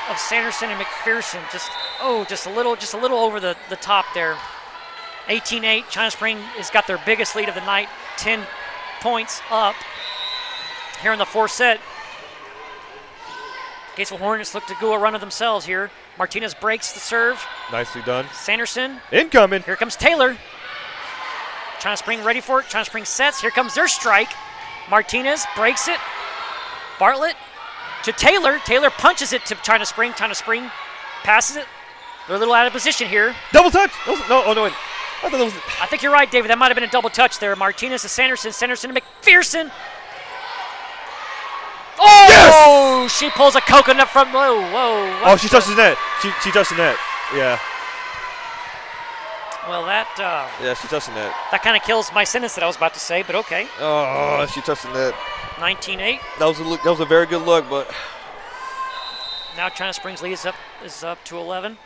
of Sanderson and McPherson. Just a little over the top there. 18-8. China Spring has got their biggest lead of the night. 10 points up here in the fourth set. Gatesville Hornets look to go a run of themselves here. Martinez breaks the serve. Nicely done. Sanderson. Incoming. Here comes Taylor. China Spring ready for it. China Spring sets. Here comes their strike. Martinez breaks it. Bartlett to Taylor. Taylor punches it to China Spring. China Spring passes it. They're a little out of position here. Double touch. No, wait. I think you're right, David. That might have been a double touch there. Martinez to Sanderson. Sanderson to McPherson. Oh, yes! She pulls a coconut from. Whoa. Oh, she touched the net. She touched the net. Yeah. Well, that Yeah, she's touching that. that kind of kills my sentence that I was about to say, but okay. Oh, she touching that. 19-8. That was a look. That was a very good look, but Now China Springs lead is up to 11.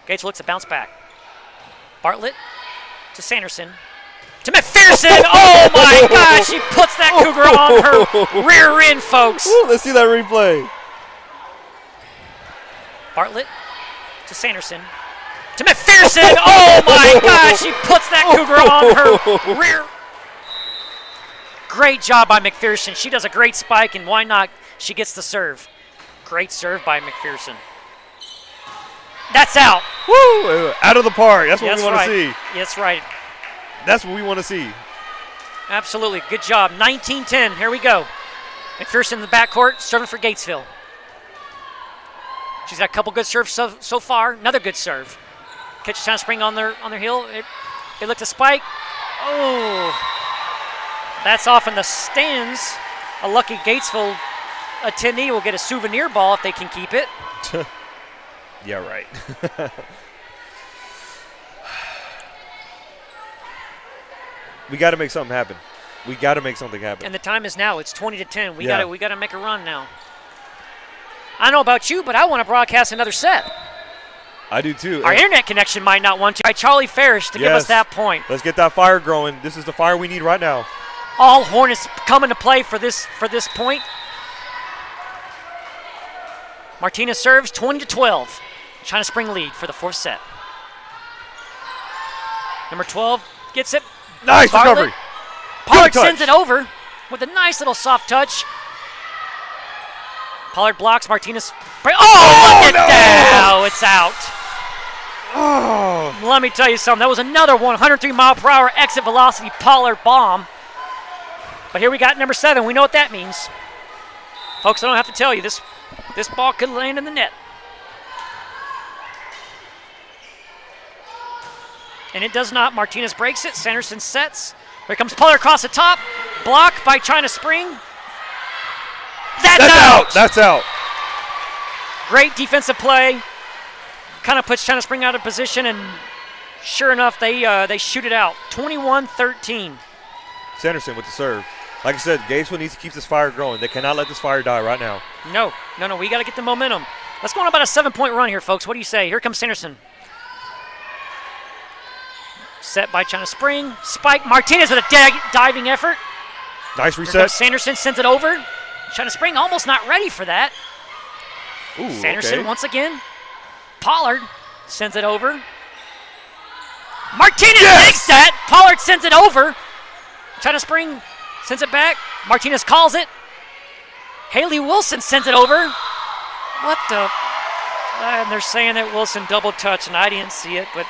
Gates looks to bounce back. Bartlett to Sanderson. To McPherson! Oh my God! She puts that cougar on her rear end, folks. Ooh, let's see that replay. Bartlett to Sanderson. To McPherson! Oh my God! She puts that cougar on her rear. Great job by McPherson. She does a great spike, and why not? She gets the serve. Great serve by McPherson. That's out. Woo! Out of the park. That's what we want to see. That's right. That's what we want to see. Absolutely. Good job. 19-10. Here we go. McPherson in the backcourt, serving for Gatesville. She's got a couple good serves so far. Another good serve. Catches China Spring on their heel. It looked a spike. Oh, that's off in the stands. A lucky Gatesville attendee will get a souvenir ball if they can keep it. Yeah, right. We got to make something happen. We got to make something happen. And the time is now. It's 20-10. We Yeah. got to make a run now. I don't know about you, but I want to broadcast another set. I do too. Our internet connection might not want to. By Charlie Farish to give us that point. Let's get that fire growing. This is the fire we need right now. All Hornets come into play for this point. Martinez serves 20-12. China Spring lead for the fourth set. Number 12 gets it. Nice Bartlett. recovery. Pollard Good touch. sends it over with a nice little soft touch. Pollard blocks. Martinez. Look at that. Oh, it's out. Oh. Let me tell you something. That was another 103-mile-per-hour exit velocity Pollard bomb. But here we got number 7. We know what that means. Folks, I don't have to tell you. This ball could land in the net. And it does not. Martinez breaks it. Sanderson sets. Here comes Pollard across the top. Blocked by China Spring. That's out. That's out. Great defensive play. Kind of puts China Spring out of position, and sure enough, they shoot it out. 21-13. Sanderson with the serve. Like I said, Gatesville needs to keep this fire growing. They cannot let this fire die right now. No. We got to get the momentum. Let's go on about a 7-point run here, folks. What do you say? Here comes Sanderson. Set by China Spring. Spike. Martinez with a diving effort. Nice Here reset. comes Sanderson sends it over. China Spring almost not ready for that. Ooh, Sanderson okay. once again. Pollard sends it over. Martinez makes that. Pollard sends it over. China Spring sends it back. Martinez calls it. Haley Wilson sends it over. What the? And they're saying that Wilson double touched, and I didn't see it, but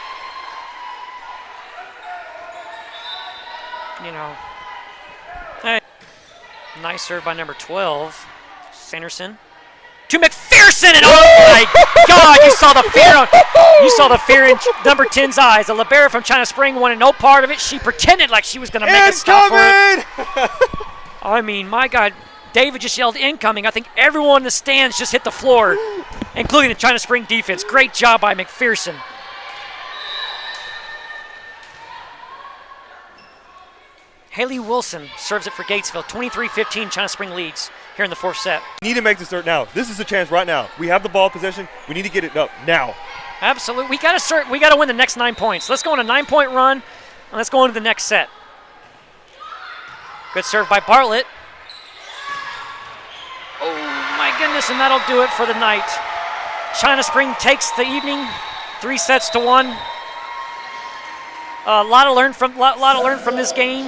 Hey. Nice serve by number 12, Sanderson. To McPherson, and oh my God, you saw the fear in number 10's eyes. A libero from China Spring wanted no part of it. She pretended like she was going to make a stop for it. I mean, my God, David just yelled incoming. I think everyone in the stands just hit the floor, including the China Spring defense. Great job by McPherson. Haley Wilson serves it for Gatesville. 23-15, China Spring leads here in the fourth set. We need to make this start now. This is the chance right now. We have the ball possession. We need to get it up now. Absolutely. We got to win the next 9 points. Let's go on a 9-point run, and let's go into the next set. Good serve by Bartlett. Oh, my goodness, and that'll do it for the night. China Spring takes the evening 3-1. A lot to learn from this game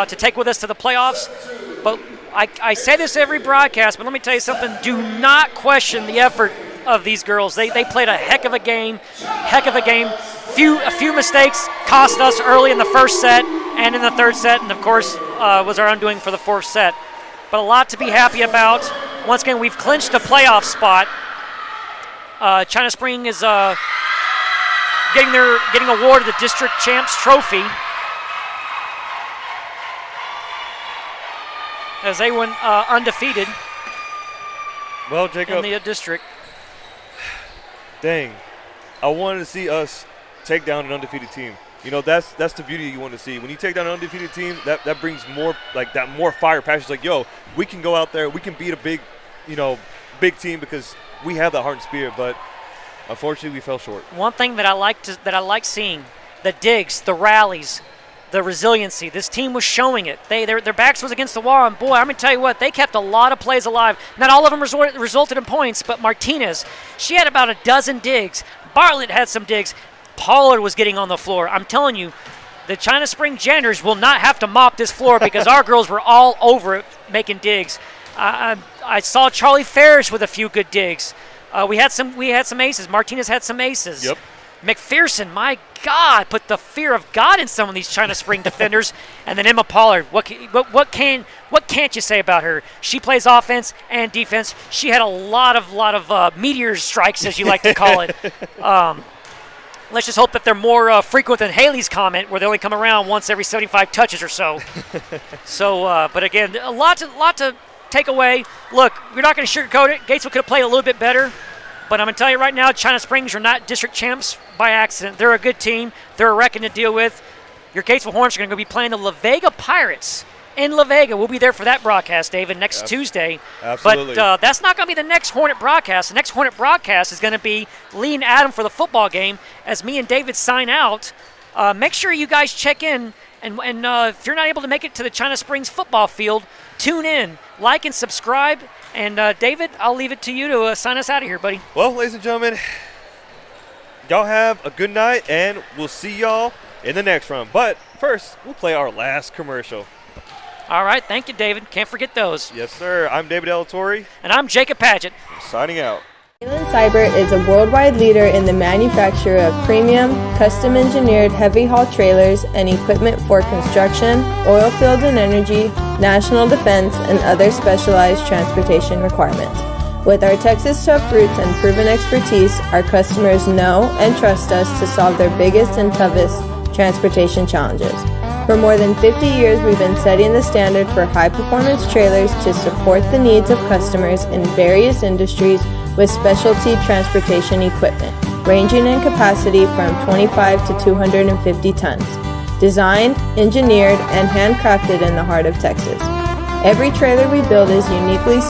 to take with us to the playoffs. But I say this every broadcast, but let me tell you something. Do not question the effort of these girls. They played a heck of a game. A few mistakes cost us early in the first set and in the third set, and of course was our undoing for the fourth set. But a lot to be happy about. Once again, we've clinched a playoff spot. China Spring is getting awarded the District Champs Trophy as they went undefeated. Well, Jacob, in the district. Dang, I wanted to see us take down an undefeated team. That's the beauty you want to see. When you take down an undefeated team, that brings more more fire, passion. It's like, yo, we can go out there, we can beat a big team because we have that heart and spirit. But unfortunately, we fell short. One thing that I like seeing, the digs, the rallies, the resiliency. This team was showing it. Their backs was against the wall, and boy, I'm going to tell you what, they kept a lot of plays alive. Not all of them resulted in points, but Martinez, she had about a dozen digs. Bartlett had some digs. Pollard was getting on the floor. I'm telling you, the China Spring Janitors will not have to mop this floor because our girls were all over it making digs. I saw Charlie Ferris with a few good digs. We had some aces. Martinez had some aces. Yep. McPherson, my God, put the fear of God in some of these China Spring defenders. And then Emma Pollard, what can't you say about her? She plays offense and defense. She had a lot of meteor strikes, as you like to call it. Let's just hope that they're more frequent than Haley's comment, where they only come around once every 75 touches or so. But again, a lot to take away. Look, we're not going to sugarcoat it. Gatesville could have played a little bit better. But I'm going to tell you right now, China Springs are not district champs by accident. They're a good team. They're a wrecking to deal with. Your Gatesville Hornets are going to be playing the La Vega Pirates in La Vega. We'll be there for that broadcast, David, next Tuesday. Absolutely. But that's not going to be the next Hornet broadcast. The next Hornet broadcast is going to be Lee and Adam for the football game. As me and David sign out, make sure you guys check in. And if you're not able to make it to the China Springs football field, tune in, like and subscribe. And, David, I'll leave it to you to sign us out of here, buddy. Well, ladies and gentlemen, y'all have a good night, and we'll see y'all in the next round. But first, we'll play our last commercial. All right. Thank you, David. Can't forget those. Yes, sir. I'm David Delatorre. And I'm Jacob Padgett. Signing out. Leyland Cyber is a worldwide leader in the manufacture of premium, custom-engineered heavy-haul trailers and equipment for construction, oil field and energy, national defense, and other specialized transportation requirements. With our Texas tough roots and proven expertise, our customers know and trust us to solve their biggest and toughest transportation challenges. For more than 50 years, we've been setting the standard for high-performance trailers to support the needs of customers in various industries with specialty transportation equipment, ranging in capacity from 25 to 250 tons. Designed, engineered, and handcrafted in the heart of Texas. Every trailer we build is uniquely